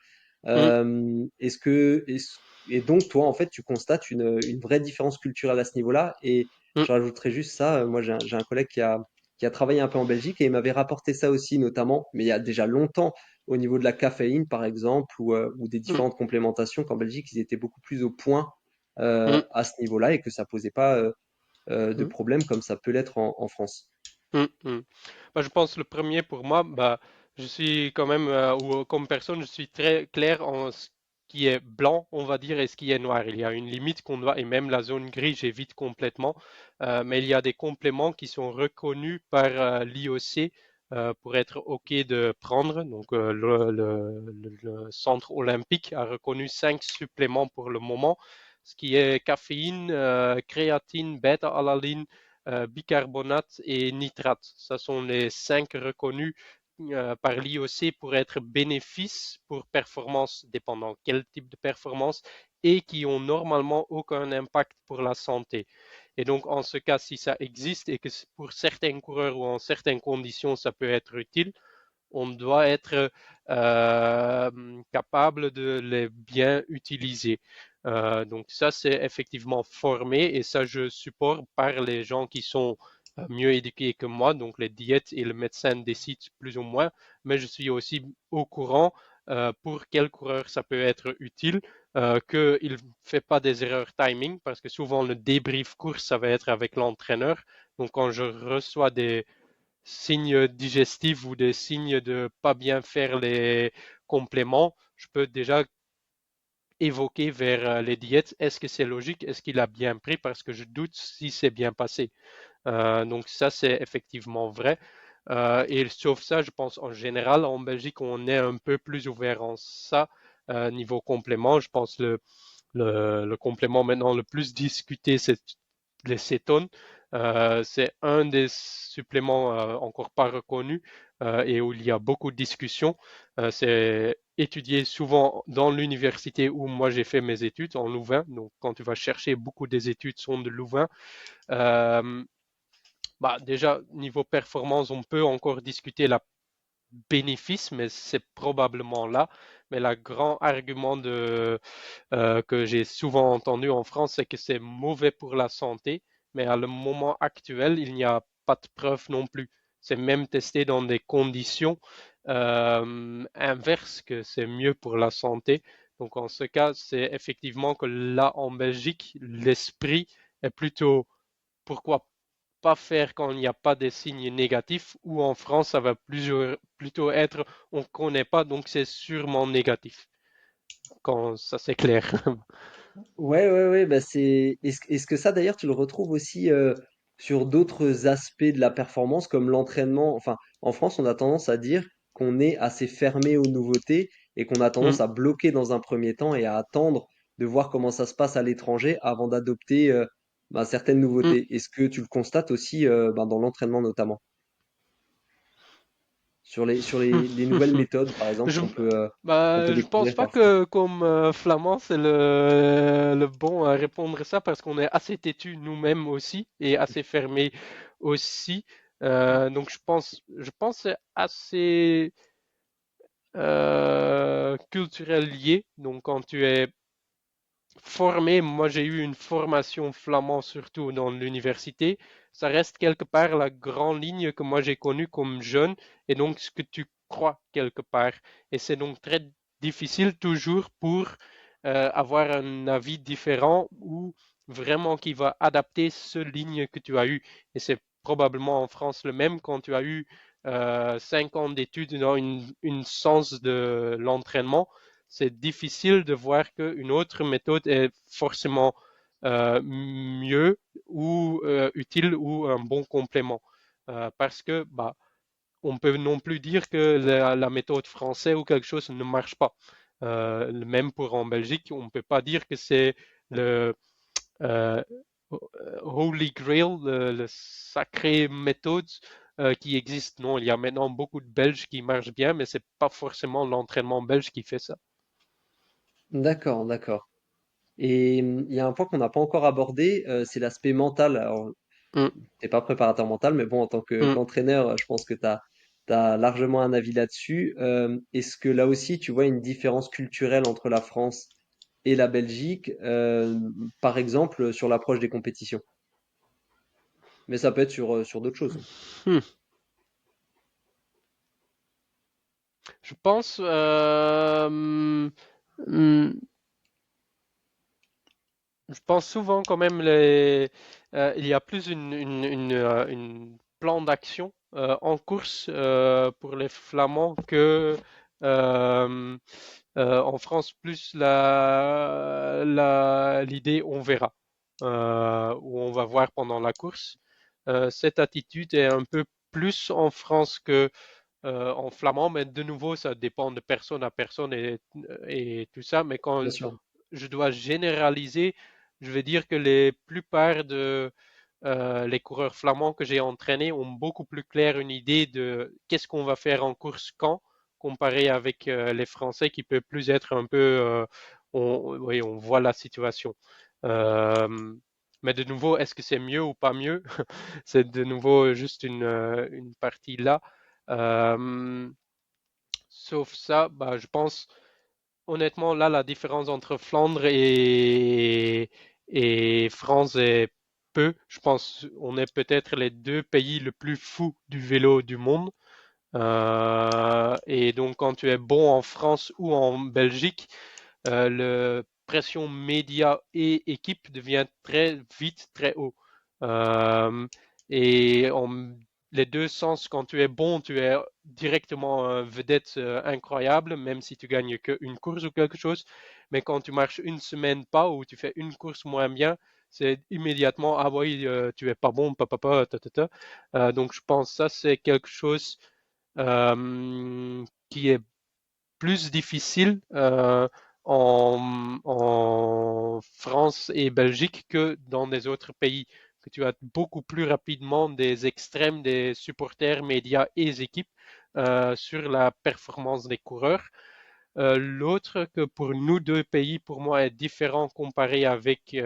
mm, Et donc toi en fait tu constates une vraie différence culturelle à ce niveau-là. Et mm, je rajouterais juste ça. Moi j'ai un collègue qui a travaillé un peu en Belgique et il m'avait rapporté ça aussi notamment, mais il y a déjà longtemps au niveau de la caféine par exemple ou des mm, différentes complémentations qu'en Belgique ils étaient beaucoup plus au point mm, à ce niveau-là et que ça posait pas de mm. problème comme ça peut l'être en France. Je pense le premier pour moi, je suis quand même, ou comme personne, je suis très clair en ce qui est blanc, on va dire, et ce qui est noir. Il y a une limite qu'on doit, et même la zone grise, j'évite complètement. Mais il y a des compléments qui sont reconnus par l'IOC pour être OK de prendre. Donc, le centre olympique a reconnu 5 suppléments pour le moment, ce qui est caféine, créatine, bêta-alanine, bicarbonate et nitrate. Ce sont les 5 reconnus par l'IOC pour être bénéfices pour performance, dépendant quel type de performance, et qui ont normalement aucun impact pour la santé. Et donc, en ce cas, si ça existe et que pour certains coureurs ou en certaines conditions, ça peut être utile, on doit être capable de les bien utiliser. Donc ça, c'est effectivement formé et ça, je supporte par les gens qui sont mieux éduqués que moi, donc les diètes et le médecin décident plus ou moins, mais je suis aussi au courant pour quel coureur ça peut être utile, qu'il ne fait pas des erreurs timing, parce que souvent le débrief course, ça va être avec l'entraîneur. Donc quand je reçois des signes digestifs ou des signes de pas bien faire les compléments, je peux déjà évoquer vers les diètes. Est-ce que c'est logique? Est-ce qu'il a bien pris? Parce que je doute si c'est bien passé. Donc ça, c'est effectivement vrai. Et sauf ça, je pense en général, en Belgique, on est un peu plus ouvert en ça, niveau complément. Je pense le complément maintenant le plus discuté, c'est les cétones. C'est un des suppléments encore pas reconnus et où il y a beaucoup de discussions. C'est étudié souvent dans l'université où moi j'ai fait mes études en Louvain. Donc quand tu vas chercher, beaucoup des études sont de Louvain. Euh, Bah, déjà, niveau performance, on peut encore discuter la bénéfice, mais c'est probablement là. Mais le grand argument que j'ai souvent entendu en France, c'est que c'est mauvais pour la santé. Mais à le moment actuel, il n'y a pas de preuve non plus. C'est même testé dans des conditions inverses que c'est mieux pour la santé. Donc en ce cas, c'est effectivement que là, en Belgique, l'esprit est plutôt pourquoi pas faire quand il n'y a pas de signes négatifs, ou en France, ça va plutôt être on ne connaît pas, donc c'est sûrement négatif, quand ça c'est clair. Ouais, ouais, ouais, bah est-ce que ça d'ailleurs tu le retrouves aussi sur d'autres aspects de la performance comme l'entraînement? Enfin, en France, on a tendance à dire qu'on est assez fermé aux nouveautés et qu'on a Hmm, tendance à bloquer dans un premier temps et à attendre de voir comment ça se passe à l'étranger avant d'adopter certaines hmm. nouveautés. Est-ce que tu le constates aussi dans l'entraînement notamment? Les nouvelles méthodes, par exemple, Je, qu'on peut je pense découvrir pas parfois. que comme flamand c'est le bon à répondre ça parce qu'on est assez têtu nous-mêmes aussi et assez fermé aussi. Donc je pense que c'est assez culturel lié. Donc quand tu es formé, moi j'ai eu une formation flamand surtout dans l'université. Ça reste quelque part la grande ligne que moi j'ai connue comme jeune et donc ce que tu crois quelque part. Et c'est donc très difficile toujours pour avoir un avis différent ou vraiment qui va adapter ce ligne que tu as eu. Et c'est probablement en France le même quand tu as eu 5 ans d'études dans une science de l'entraînement, c'est difficile de voir qu'une autre méthode est forcément mieux ou utile ou un bon complément. Parce que bah, on peut non plus dire que la méthode française ou quelque chose ne marche pas. Même pour en Belgique, on ne peut pas dire que c'est le euh, Holy Grail, le sacré méthode qui existe. Non, il y a maintenant beaucoup de Belges qui marchent bien, mais c'est pas forcément l'entraînement belge qui fait ça. D'accord, d'accord. Et il y a un point qu'on n'a pas encore abordé, c'est l'aspect mental. Alors, Mm, t'es pas préparateur mental, mais bon, en tant mm. qu'entraîneur, je pense que tu as largement un avis là-dessus. Est-ce que là aussi, tu vois une différence culturelle entre la France et la Belgique, par exemple, sur l'approche des compétitions? Mais ça peut être sur d'autres choses. Hmm. Je pense, hmm, je pense souvent quand même il y a plus une plan d'action en course pour les Flamands que euh, en France plus l'idée on verra où on va voir pendant la course. Cette attitude est un peu plus en France que en flamand, mais de nouveau, ça dépend de personne à personne et tout ça. Mais quand Bien sûr. je dois généraliser, je vais dire que les plupart de les coureurs flamands que j'ai entraînés ont beaucoup plus clair une idée de qu'est-ce qu'on va faire en course quand, comparé avec les Français qui peuvent plus être un peu, oui, on voit la situation. Euh, mais de nouveau, est-ce que c'est mieux ou pas mieux? C'est de nouveau juste une partie là. Euh, Sauf ça, bah, je pense honnêtement là la différence entre Flandre et France est peu. Je pense on est peut-être les deux pays le plus fous du vélo du monde. Et donc, quand tu es bon en France ou en Belgique, le pression média et équipe devient très vite très haut. Euh, et en les deux sens, quand tu es bon, tu es directement un vedette incroyable, même si tu gagnes qu'une course ou quelque chose. Mais quand tu marches une semaine pas ou tu fais une course moins bien, c'est immédiatement ah oui, tu es pas bon, papa, ta, ta, ta. Donc je pense que ça c'est quelque chose qui est plus difficile en France et Belgique que dans les autres pays, que tu as beaucoup plus rapidement des extrêmes des supporters, médias et équipes sur la performance des coureurs. L'autre que pour nous deux pays, pour moi, est différent comparé avec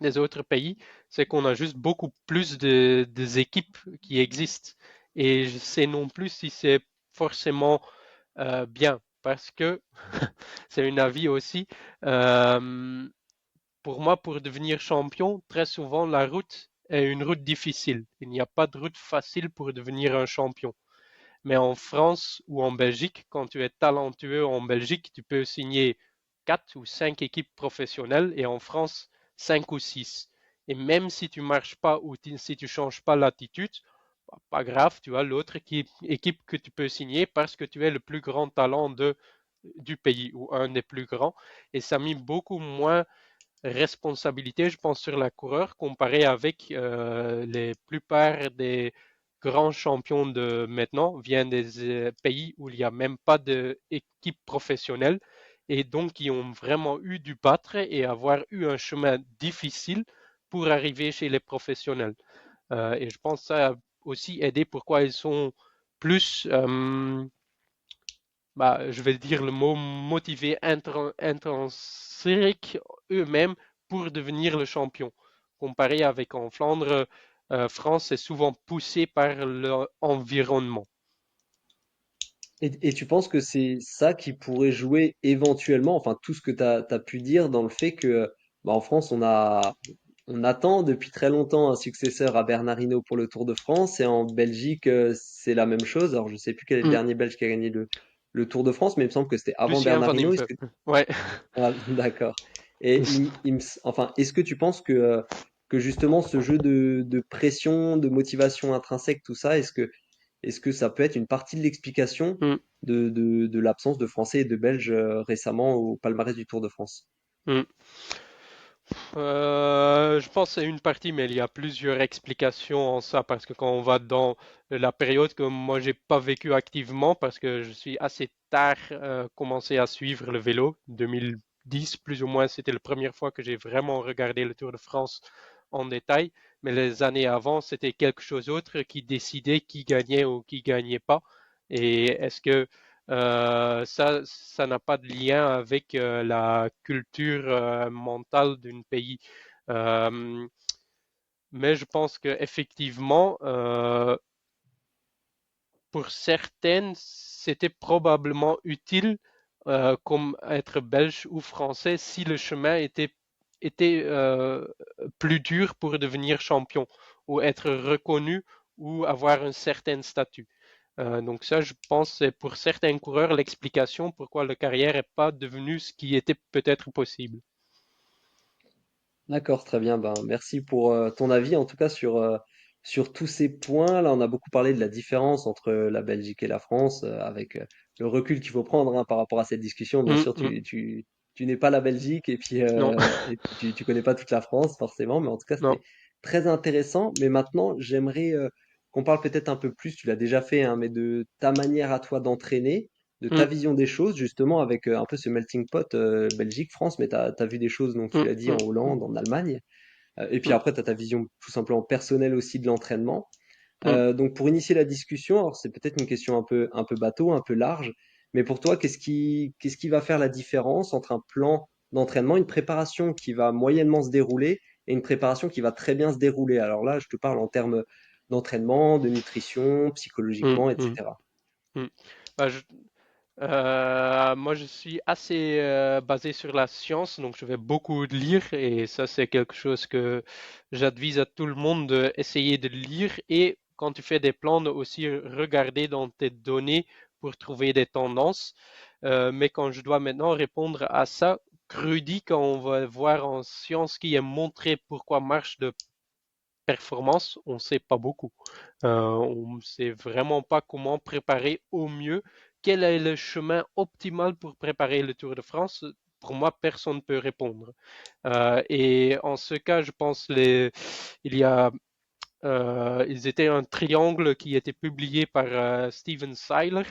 les autres pays, c'est qu'on a juste beaucoup plus de équipes qui existent. Et je sais non plus si c'est forcément bien, parce que c'est un avis aussi. euh, pour moi, pour devenir champion, très souvent, la route est une route difficile. Il n'y a pas de route facile pour devenir un champion. Mais en France ou en Belgique, quand tu es talentueux en Belgique, tu peux signer 4 ou 5 équipes professionnelles et en France, 5 ou 6. Et même si tu marches pas ou si tu changes pas l'attitude, bah, pas grave, tu as l'autre équipe que tu peux signer parce que tu es le plus grand talent du pays ou un des plus grands. Et ça a mis beaucoup moins responsabilité, je pense, sur la coureur comparé avec les plupart des grands champions de maintenant viennent des pays où il n'y a même pas d'équipe professionnelle et donc qui ont vraiment eu du battre et avoir eu un chemin difficile pour arriver chez les professionnels. Et je pense que ça a aussi aidé pourquoi ils sont plus, je vais dire le mot motivés intrinsèques eux-mêmes pour devenir le champion. Comparé avec en Flandre, France est souvent poussé par l'environnement. Et tu penses que c'est ça qui pourrait jouer éventuellement, enfin tout ce que tu as pu dire dans le fait que bah, en France on attend depuis très longtemps un successeur à Bernard Hinault pour le Tour de France et en Belgique c'est la même chose. Alors je sais plus quel est le Mm. dernier Belge qui a gagné le Tour de France, mais il me semble que c'était avant Lucien Bernard Van Hinault. Est-ce Impe. que Ouais. ah, d'accord. Et enfin, est-ce que tu penses que justement ce jeu de pression, de motivation intrinsèque, tout ça, est-ce que ça peut être une partie de l'explication Mm. de l'absence de Français et de Belges récemment au palmarès du Tour de France? Mm. Je pense que c'est une partie, mais il y a plusieurs explications en ça, parce que quand on va dans la période que moi j'ai pas vécu activement, parce que je suis assez tard commencé à suivre le vélo, 2010 plus ou moins, c'était la première fois que j'ai vraiment regardé le Tour de France en détail, mais les années avant, c'était quelque chose d'autre qui décidait qui gagnait ou qui gagnait pas. Et est-ce que ça n'a pas de lien avec la culture mentale d'un pays. Euh, mais je pense qu'effectivement, pour certaines, c'était probablement utile, comme être belge ou français, si le chemin était plus dur pour devenir champion, ou être reconnu, ou avoir un certain statut. Donc ça, je pense, c'est pour certains coureurs l'explication pourquoi la carrière n'est pas devenue ce qui était peut-être possible. D'accord, très bien. Ben, merci pour ton avis, en tout cas sur tous ces points. Là, on a beaucoup parlé de la différence entre la Belgique et la France, avec le recul qu'il faut prendre hein, par rapport à cette discussion. Bien sûr, Mm. tu n'es pas la Belgique Non, et puis tu connais pas toute la France, forcément. Mais en tout cas, non. c'était très intéressant. Mais maintenant, j'aimerais qu'on parle peut-être un peu plus, tu l'as déjà fait, hein, mais de ta manière à toi d'entraîner, de ta Mm. vision des choses, justement, avec un peu ce melting pot Belgique-France, mais tu as vu des choses, donc tu Mm. l'as dit, en Mm. Hollande, en Allemagne. Et puis Mm. après, tu as ta vision tout simplement personnelle aussi de l'entraînement. Mm. Donc pour initier la discussion, alors c'est peut-être une question un peu bateau, un peu large, mais pour toi, qu'est-ce qui va faire la différence entre un plan d'entraînement, une préparation qui va moyennement se dérouler et une préparation qui va très bien se dérouler? Alors là, je te parle en termes d'entraînement, de nutrition, Mm. psychologiquement, Mm. etc. Mm. Bah, Moi, je suis assez basé sur la science, donc je vais beaucoup lire et ça, c'est quelque chose que j'advise à tout le monde d'essayer de lire et quand tu fais des plans, de aussi regarder dans tes données pour trouver des tendances. Mais quand je dois maintenant répondre à ça, Rudy, quand on va voir en science qui est montré pourquoi marche de performance, on ne sait pas beaucoup. On ne sait vraiment pas comment préparer au mieux. Quel est le chemin optimal pour préparer le Tour de France? Pour moi, personne ne peut répondre. Et en ce cas, je pense il y a ils étaient un triangle qui était publié par Steven Seiler,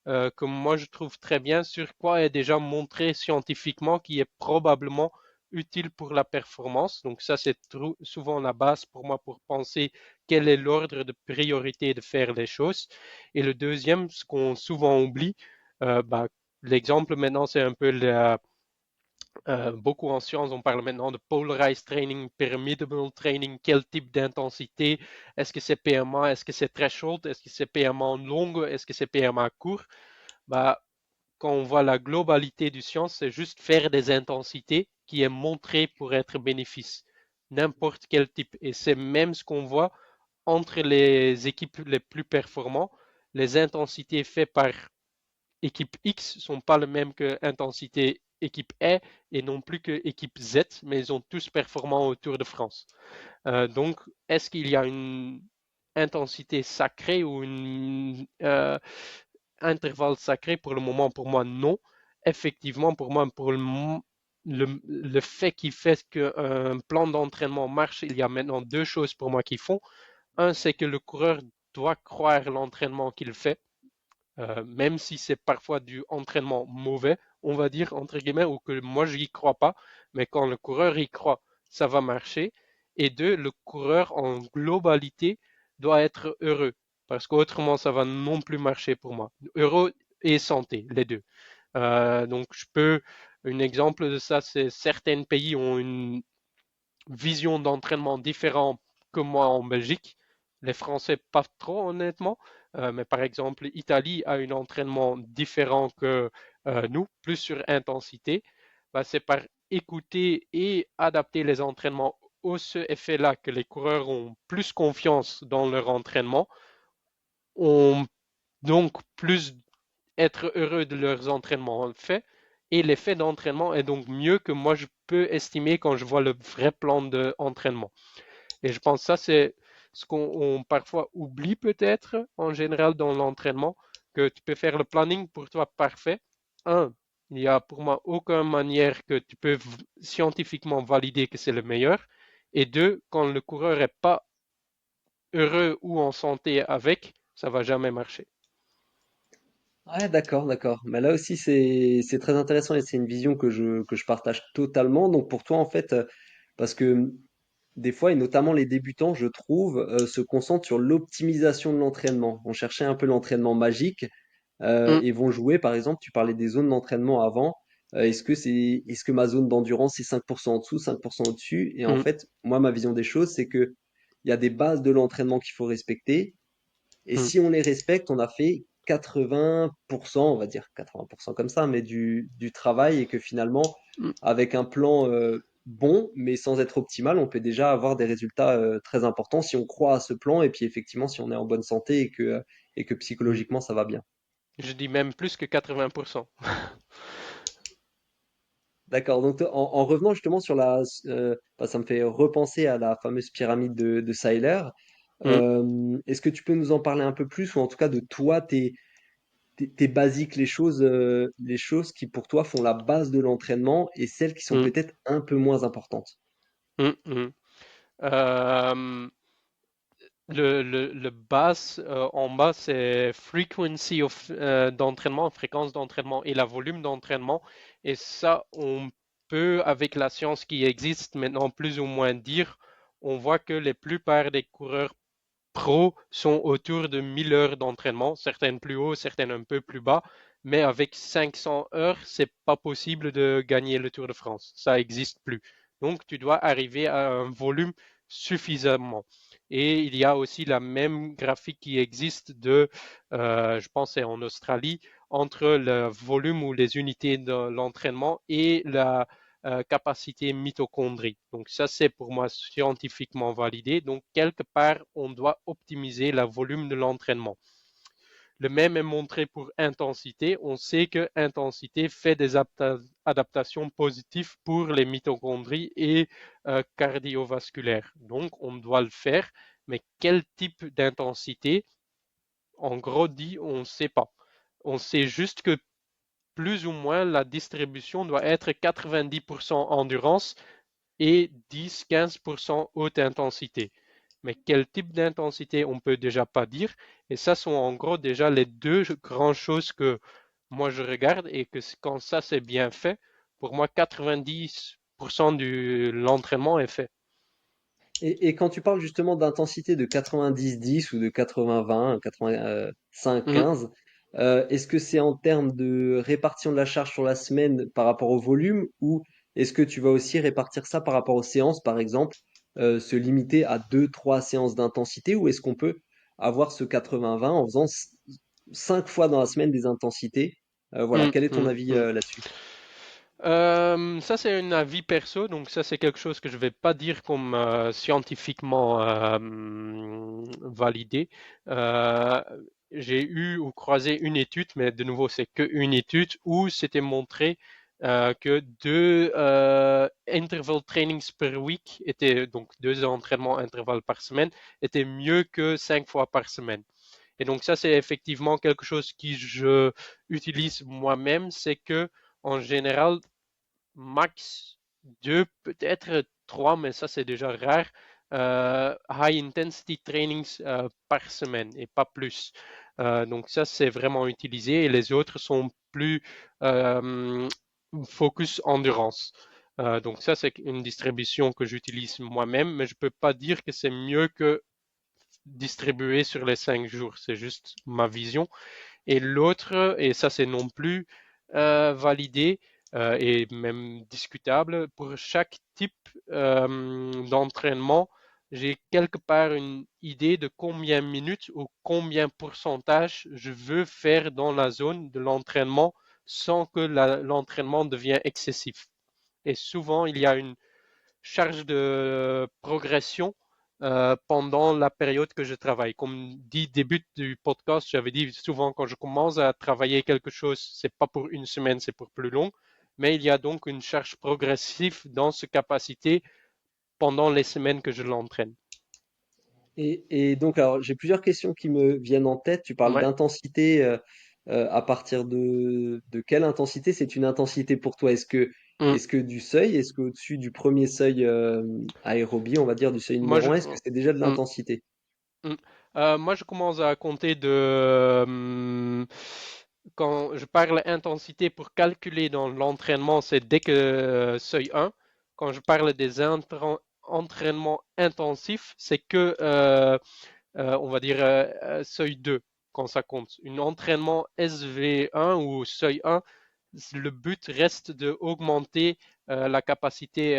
que moi je trouve très bien, sur quoi est déjà montré scientifiquement qui est probablement utile pour la performance. Donc ça, c'est souvent la base pour moi pour penser quel est l'ordre de priorité de faire les choses. Et le deuxième, ce qu'on souvent oublie, bah, l'exemple maintenant, c'est un peu beaucoup en sciences, on parle maintenant de polarized training, pyramidal training, quel type d'intensité, est-ce que c'est PMA, est-ce que c'est threshold, est-ce que c'est PMA long, est-ce que c'est PMA court? Bah, quand on voit la globalité du science, c'est juste faire des intensités qui est montré pour être bénéfice, n'importe quel type. Et c'est même ce qu'on voit entre les équipes les plus performantes, les intensités faites par équipe X sont pas les mêmes que intensité équipe E et non plus que équipe Z, mais ils sont tous performants au Tour de France. Donc, est-ce qu'il y a une intensité sacrée ou une intervalle sacré pour le moment? Pour moi, non. Effectivement, pour moi, pour le fait qui fait qu'un plan d'entraînement marche, il y a maintenant deux choses pour moi qui font. Un, c'est que le coureur doit croire l'entraînement qu'il fait même si c'est parfois du entraînement mauvais, on va dire, entre guillemets, ou que moi, je n'y crois pas, mais quand le coureur y croit, ça va marcher. Et deux, le coureur en globalité doit être heureux, parce qu'autrement, ça va non plus marcher pour moi. Heureux et santé, les deux. Donc, un exemple de ça, c'est certains pays ont une vision d'entraînement différente que moi en Belgique. Les Français, pas trop honnêtement, mais par exemple, l'Italie a un entraînement différent que nous, plus sur intensité. Bah, c'est par écouter et adapter les entraînements au ce effet-là que les coureurs ont plus confiance dans leur entraînement, ont donc plus être heureux de leurs entraînements faits. Et l'effet d'entraînement est donc mieux que moi je peux estimer quand je vois le vrai plan d'entraînement. Et je pense que ça, c'est ce qu'on parfois oublie peut-être en général dans l'entraînement, que tu peux faire le planning pour toi parfait. Un, il n'y a pour moi aucune manière que tu peux scientifiquement valider que c'est le meilleur. Et deux, quand le coureur n'est pas heureux ou en santé avec, ça va jamais marcher. Ouais, d'accord, d'accord. Mais là aussi, c'est très intéressant et c'est une vision que je partage totalement. Donc pour toi, en fait, parce que des fois, et notamment les débutants, je trouve, se concentrent sur l'optimisation de l'entraînement. Vont chercher un peu l'entraînement magique Hum, et vont jouer, par exemple, tu parlais des zones d'entraînement avant. Est-ce que ma zone d'endurance est 5% en dessous, 5% au-dessus? Et en hum, fait, moi, ma vision des choses, c'est que il y a des bases de l'entraînement qu'il faut respecter. Et hum, si on les respecte, on a fait 80%, on va dire 80% comme ça, mais du travail et que finalement, hum. avec un plan bon, mais sans être optimal, on peut déjà avoir des résultats très importants si on croit à ce plan et puis effectivement si on est en bonne santé et que psychologiquement ça va bien. Je dis même plus que 80%. D'accord, donc en revenant justement sur ça me fait repenser à la fameuse pyramide de Seiler. Hum, Est-ce que tu peux nous en parler un peu plus ou en tout cas de toi, tes basiques, les choses qui pour toi font la base de l'entraînement et celles qui sont hum, peut-être un peu moins importantes. hum, hum. Euh, le base, en bas, c'est frequency d'entraînement, fréquence d'entraînement et la volume d'entraînement. Et ça, on peut, avec la science qui existe maintenant, plus ou moins dire, on voit que les plupart des coureurs pros sont autour de 1000 heures d'entraînement, certaines plus haut, certaines un peu plus bas. Mais avec 500 heures, c'est pas possible de gagner le Tour de France. Ça n'existe plus. Donc, tu dois arriver à un volume suffisamment. Et il y a aussi la même graphique qui existe je pense c'est en Australie, entre le volume ou les unités de l'entraînement et la capacité mitochondrie. Donc ça, c'est pour moi scientifiquement validé. Donc quelque part, on doit optimiser le volume de l'entraînement. Le même est montré pour intensité. On sait que intensité fait des adaptations positives pour les mitochondries et cardiovasculaires. Donc, on doit le faire. Mais quel type d'intensité? En gros dit, on ne sait pas. On sait juste que plus ou moins la distribution doit être 90% endurance et 10-15% haute intensité. Mais quel type d'intensité, on peut déjà pas dire. Et ça sont en gros déjà les deux grandes choses que moi je regarde et que quand ça c'est bien fait, pour moi 90% de l'entraînement est fait. Et quand tu parles justement d'intensité de 90-10 ou de 80-20, 85-15, est-ce que c'est en termes de répartition de la charge sur la semaine par rapport au volume ou est-ce que tu vas aussi répartir ça par rapport aux séances, par exemple, se limiter à 2-3 séances d'intensité ou est-ce qu'on peut avoir ce 80-20 en faisant 5 fois dans la semaine des intensités? Voilà, Hum, quel est ton hum, avis hum. là-dessus? Ça, c'est un avis perso, donc ça, c'est quelque chose que je vais pas dire comme scientifiquement validé. Euh, j'ai eu ou croisé une étude, mais de nouveau, c'est que une étude où c'était montré que deux interval trainings per week étaient donc deux entraînements intervalles par semaine étaient mieux que 5 fois par semaine. Et donc ça, c'est effectivement quelque chose que je utilise moi-même, c'est que en général, max 2, peut-être 3, mais ça c'est déjà rare, high intensity trainings par semaine et pas plus. Donc ça c'est vraiment utilisé et les autres sont plus euh, focus endurance. Donc ça c'est une distribution que j'utilise moi-même, mais je peux pas dire que c'est mieux que distribuer sur les 5 jours. C'est juste ma vision. Et l'autre, et ça c'est non plus validé et même discutable, pour chaque type d'entraînement, j'ai quelque part une idée de combien de minutes ou combien de pourcentage je veux faire dans la zone de l'entraînement sans que l'entraînement devienne excessif. Et souvent, il y a une charge de progression pendant la période que je travaille. Comme dit début du podcast, j'avais dit souvent quand je commence à travailler quelque chose, c'est pas pour une semaine, c'est pour plus long. Mais il y a donc une charge progressive dans cette capacité pendant les semaines que je l'entraîne. Et donc, alors, j'ai plusieurs questions qui me viennent en tête. Tu parles Ouais. d'intensité. À partir de quelle intensité? C'est une intensité pour toi? Mm. Est-ce que du seuil? Est-ce qu'au-dessus du premier seuil aérobie, on va dire du seuil Moi, numéro je, un, est-ce que c'est déjà de mm, l'intensité? mm. Moi, je commence à compter quand je parle intensité pour calculer dans l'entraînement, c'est dès que seuil 1. Quand je parle des entraînements intensifs, c'est que, on va dire, seuil 2 quand ça compte. Un entraînement SV1 ou seuil 1, le but reste de augmenter la capacité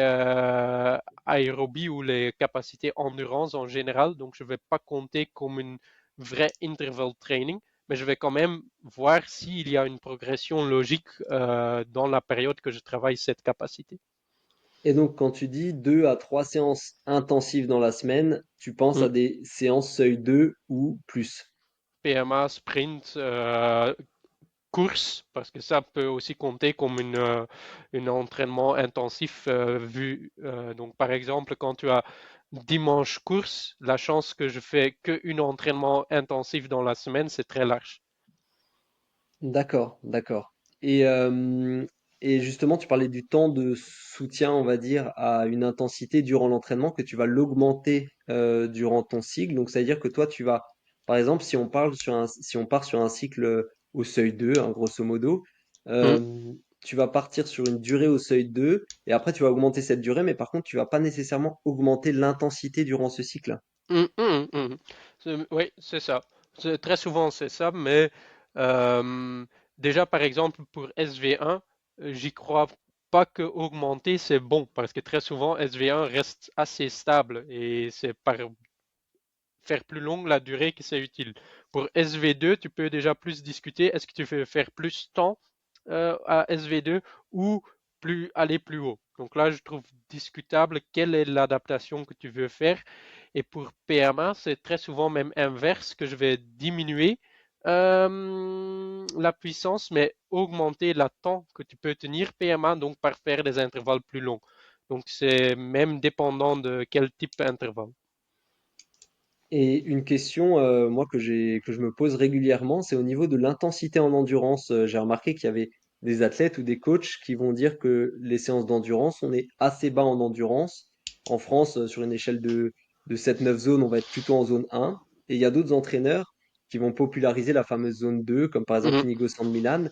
aérobie ou les capacités endurance en général. Donc, je ne vais pas compter comme une vraie interval training, mais je vais quand même voir s'il y a une progression logique dans la période que je travaille cette capacité. Et donc, quand tu dis 2 à 3 séances intensives dans la semaine, tu penses Mm. à des séances seuil 2 ou plus? PMA, sprint, course, parce que ça peut aussi compter comme un entraînement intensif vu. Donc, par exemple, quand tu as dimanche course, la chance que je fais qu'un entraînement intensif dans la semaine, c'est très large. D'accord, d'accord. Et, euh, et justement, tu parlais du temps de soutien, on va dire, à une intensité durant l'entraînement, que tu vas l'augmenter durant ton cycle. Donc, ça veut dire que toi, tu vas, par exemple, si on part sur un cycle au seuil 2, hein, grosso modo, Mm, euh, tu vas partir sur une durée au seuil 2, et après, tu vas augmenter cette durée, mais par contre, tu vas pas nécessairement augmenter l'intensité durant ce cycle. mm, mm, mm. Oui, c'est ça. Très souvent, c'est ça, mais euh, déjà, par exemple, pour SV1, j'y crois pas que augmenter, c'est bon, parce que très souvent, SV1 reste assez stable et c'est par faire plus longue la durée que c'est utile. Pour SV2, tu peux déjà plus discuter. Est-ce que tu veux faire plus temps à SV2 ou aller plus haut? Donc là, je trouve discutable quelle est l'adaptation que tu veux faire. Et pour PMA, c'est très souvent même inverse que je vais diminuer la puissance, mais augmenter le temps que tu peux tenir PMA, donc par faire des intervalles plus longs. Donc c'est même dépendant de quel type d'intervalle. Et une question, moi, que je me pose régulièrement, c'est au niveau de l'intensité en endurance. J'ai remarqué qu'il y avait des athlètes ou des coachs qui vont dire que les séances d'endurance, on est assez bas en endurance. En France, sur une échelle de 7-9 zones, on va être plutôt en zone 1. Et il y a d'autres entraîneurs qui vont populariser la fameuse zone 2, comme par exemple Mhm, Inigo San Milan.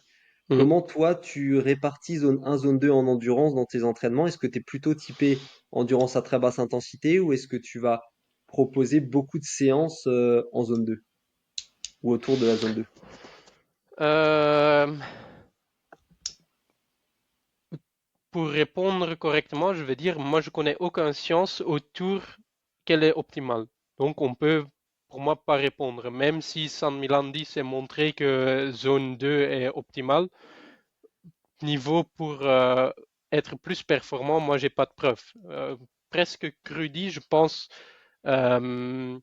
mhm. Comment toi, tu répartis zone 1, zone 2 en endurance dans tes entraînements? Est-ce que tu es plutôt typé endurance à très basse intensité ou est-ce que tu vas proposer beaucoup de séances en zone 2 ou autour de la zone 2? Euh, pour répondre correctement, je vais dire, moi je connais aucune science autour qu'elle est optimale. Donc on peut, pour moi, pas répondre. Même si San Milandi s'est montré que zone 2 est optimale, niveau pour être plus performant, moi j'ai pas de preuves. Presque cru dit, je pense euh,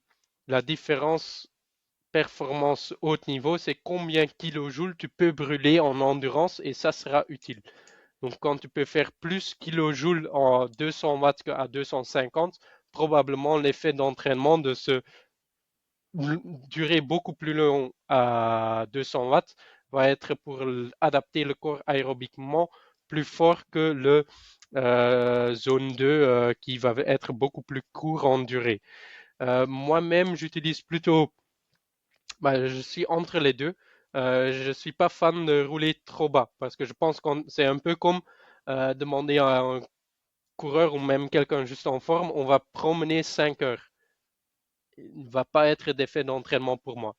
la différence performance haut niveau, c'est combien kilojoules tu peux brûler en endurance et ça sera utile. Donc quand tu peux faire plus kilojoules en 200 watts qu'à 250, probablement l'effet d'entraînement de se durer beaucoup plus long à 200 watts va être pour adapter le corps aérobiquement plus fort que le zone 2 qui va être beaucoup plus court en durée. Moi-même, j'utilise plutôt, bah, je suis entre les deux. Je suis pas fan de rouler trop bas parce que je pense que c'est un peu comme demander à un coureur ou même quelqu'un juste en forme, on va promener 5 heures. Il ne va pas être d'effet d'entraînement pour moi.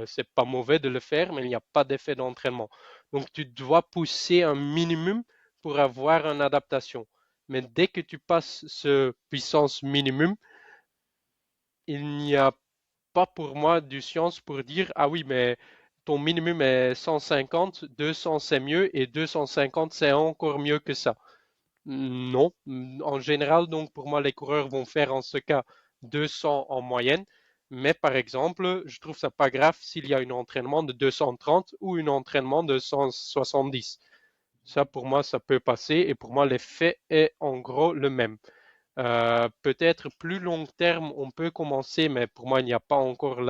C'est pas mauvais de le faire, mais il n'y a pas d'effet d'entraînement. Donc tu dois pousser un minimum pour avoir une adaptation. Mais dès que tu passes ce puissance minimum, il n'y a pas pour moi du science pour dire ah oui, mais ton minimum est 150, 200 c'est mieux et 250 c'est encore mieux que ça. Non, en général, donc pour moi, les coureurs vont faire en ce cas 200 en moyenne. Mais par exemple, je trouve ça pas grave s'il y a un entraînement de 230 ou un entraînement de 170. Ça, pour moi, ça peut passer et pour moi, l'effet est en gros le même. Peut-être plus long terme, on peut commencer, mais pour moi, il n'y a pas encore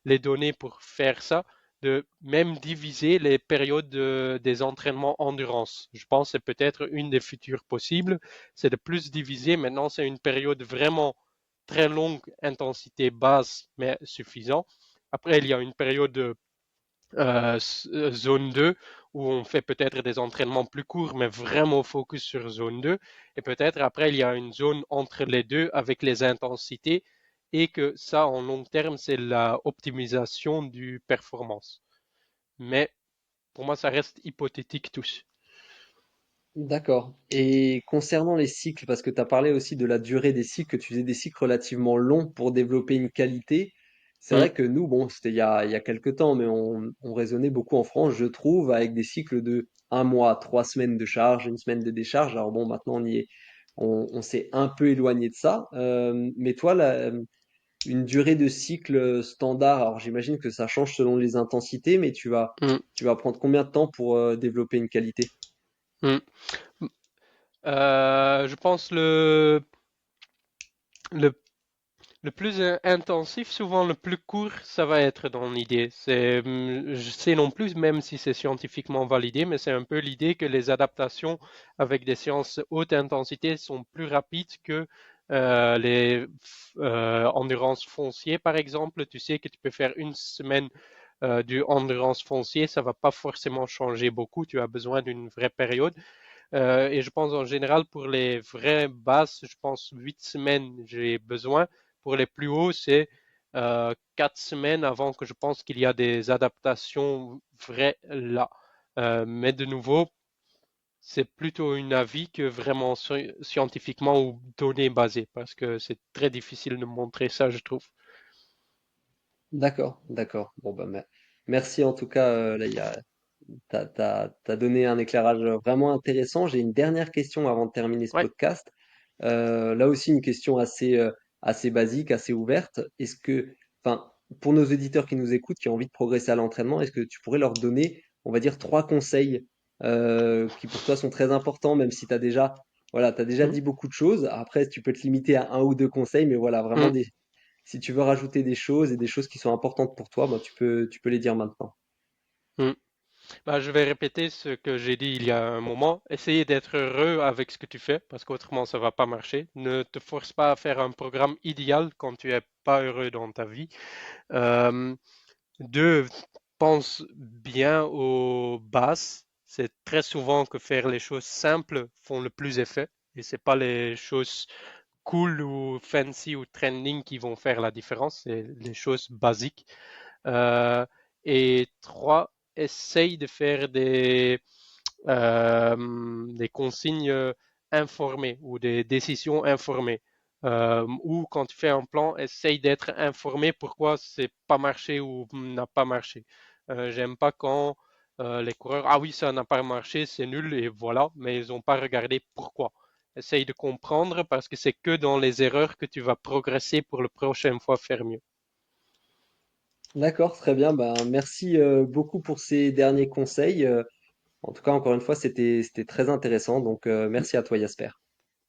les données pour faire ça, de même diviser les périodes des entraînements endurance. Je pense que c'est peut-être une des futures possibles, c'est de plus diviser. Maintenant, c'est une période vraiment très longue, intensité basse, mais suffisant. Après, il y a une période zone 2 où on fait peut-être des entraînements plus courts, mais vraiment focus sur zone 2. Et peut-être après, il y a une zone entre les deux avec les intensités et que ça, en long terme, c'est la optimisation du performance. Mais pour moi, ça reste hypothétique tous. D'accord. Et concernant les cycles, parce que tu as parlé aussi de la durée des cycles, que tu faisais des cycles relativement longs pour développer une qualité. C'est Mm, vrai que nous, bon, c'était il y a quelques temps, mais on raisonnait beaucoup en France, je trouve, avec des cycles de un mois, 3 semaines de charge, une semaine de décharge. Alors bon, maintenant on y est, on s'est un peu éloigné de ça. Mais toi, une durée de cycle standard, alors j'imagine que ça change selon les intensités, mais mm, tu vas prendre combien de temps pour développer une qualité? mm. Je pense le le plus intensif, souvent le plus court, ça va être dans l'idée. Je sais non plus, même si c'est scientifiquement validé, mais c'est un peu l'idée que les adaptations avec des séances haute intensité sont plus rapides que les endurance foncier, par exemple. Tu sais que tu peux faire une semaine du endurance foncier, ça va pas forcément changer beaucoup. Tu as besoin d'une vraie période. Et je pense en général pour les vraies bases, je pense 8 semaines j'ai besoin. Pour les plus hauts, c'est 4 semaines avant que je pense qu'il y a des adaptations vraies là. Mais de nouveau, c'est plutôt un avis que vraiment scientifiquement ou données basées, parce que c'est très difficile de montrer ça, je trouve. D'accord, d'accord. Bon, bah, merci en tout cas, là, t'as donné un éclairage vraiment intéressant. J'ai une dernière question avant de terminer ce Ouais. podcast. Là aussi, une question assez basique, assez ouverte. Enfin, pour nos auditeurs qui nous écoutent, qui ont envie de progresser à l'entraînement, est-ce que tu pourrais leur donner, on va dire, trois conseils qui pour toi sont très importants, même si t'as déjà Mm. dit beaucoup de choses. Après, tu peux te limiter à un ou deux conseils, mais voilà, vraiment Mm. si tu veux rajouter des choses et des choses qui sont importantes pour toi, bah, tu peux les dire maintenant. Mm. Bah, je vais répéter ce que j'ai dit il y a un moment. Essayer d'être heureux avec ce que tu fais, parce qu'autrement ça va pas marcher. Ne te force pas à faire un programme idéal quand tu es pas heureux dans ta vie. Euh, Deux, pense bien aux bases. C'est très souvent que faire les choses simples font le plus effet. Et c'est pas les choses cool ou fancy ou trending qui vont faire la différence, c'est les choses basiques. Euh, et trois, essaye de faire des consignes informées ou des décisions informées. Ou quand tu fais un plan, essaye d'être informé pourquoi c'est pas marché ou n'a pas marché. J'aime pas quand les coureurs, ah oui, ça n'a pas marché, c'est nul et voilà, mais ils n'ont pas regardé pourquoi. Essaye de comprendre parce que c'est que dans les erreurs que tu vas progresser pour la prochaine fois faire mieux. D'accord, très bien. Ben, merci beaucoup pour ces derniers conseils. En tout cas, encore une fois, c'était très intéressant. Donc, merci à toi, Jasper.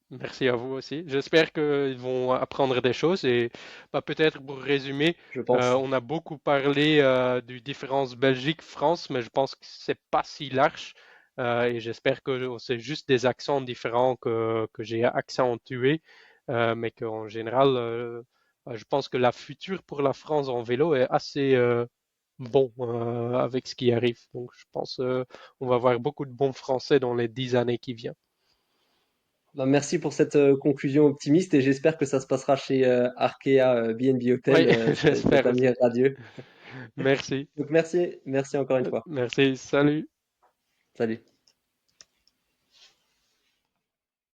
Merci à vous aussi. J'espère qu'ils vont apprendre des choses et bah, peut-être pour résumer, Je pense. on a beaucoup parlé du différence Belgique-France, mais je pense que c'est pas si large et j'espère que c'est juste des accents différents que j'ai accentués, mais qu'en général, bah, je pense que la future pour la France en vélo est assez bon avec ce qui arrive. Donc je pense on va avoir beaucoup de bons Français dans les 10 années qui viennent. Ben, merci pour cette conclusion optimiste et j'espère que ça se passera chez Arkea B&B Hotel, Oui, cet j'espère ami aussi. radieux. Merci. Donc, merci encore une fois. Merci. Salut. Salut.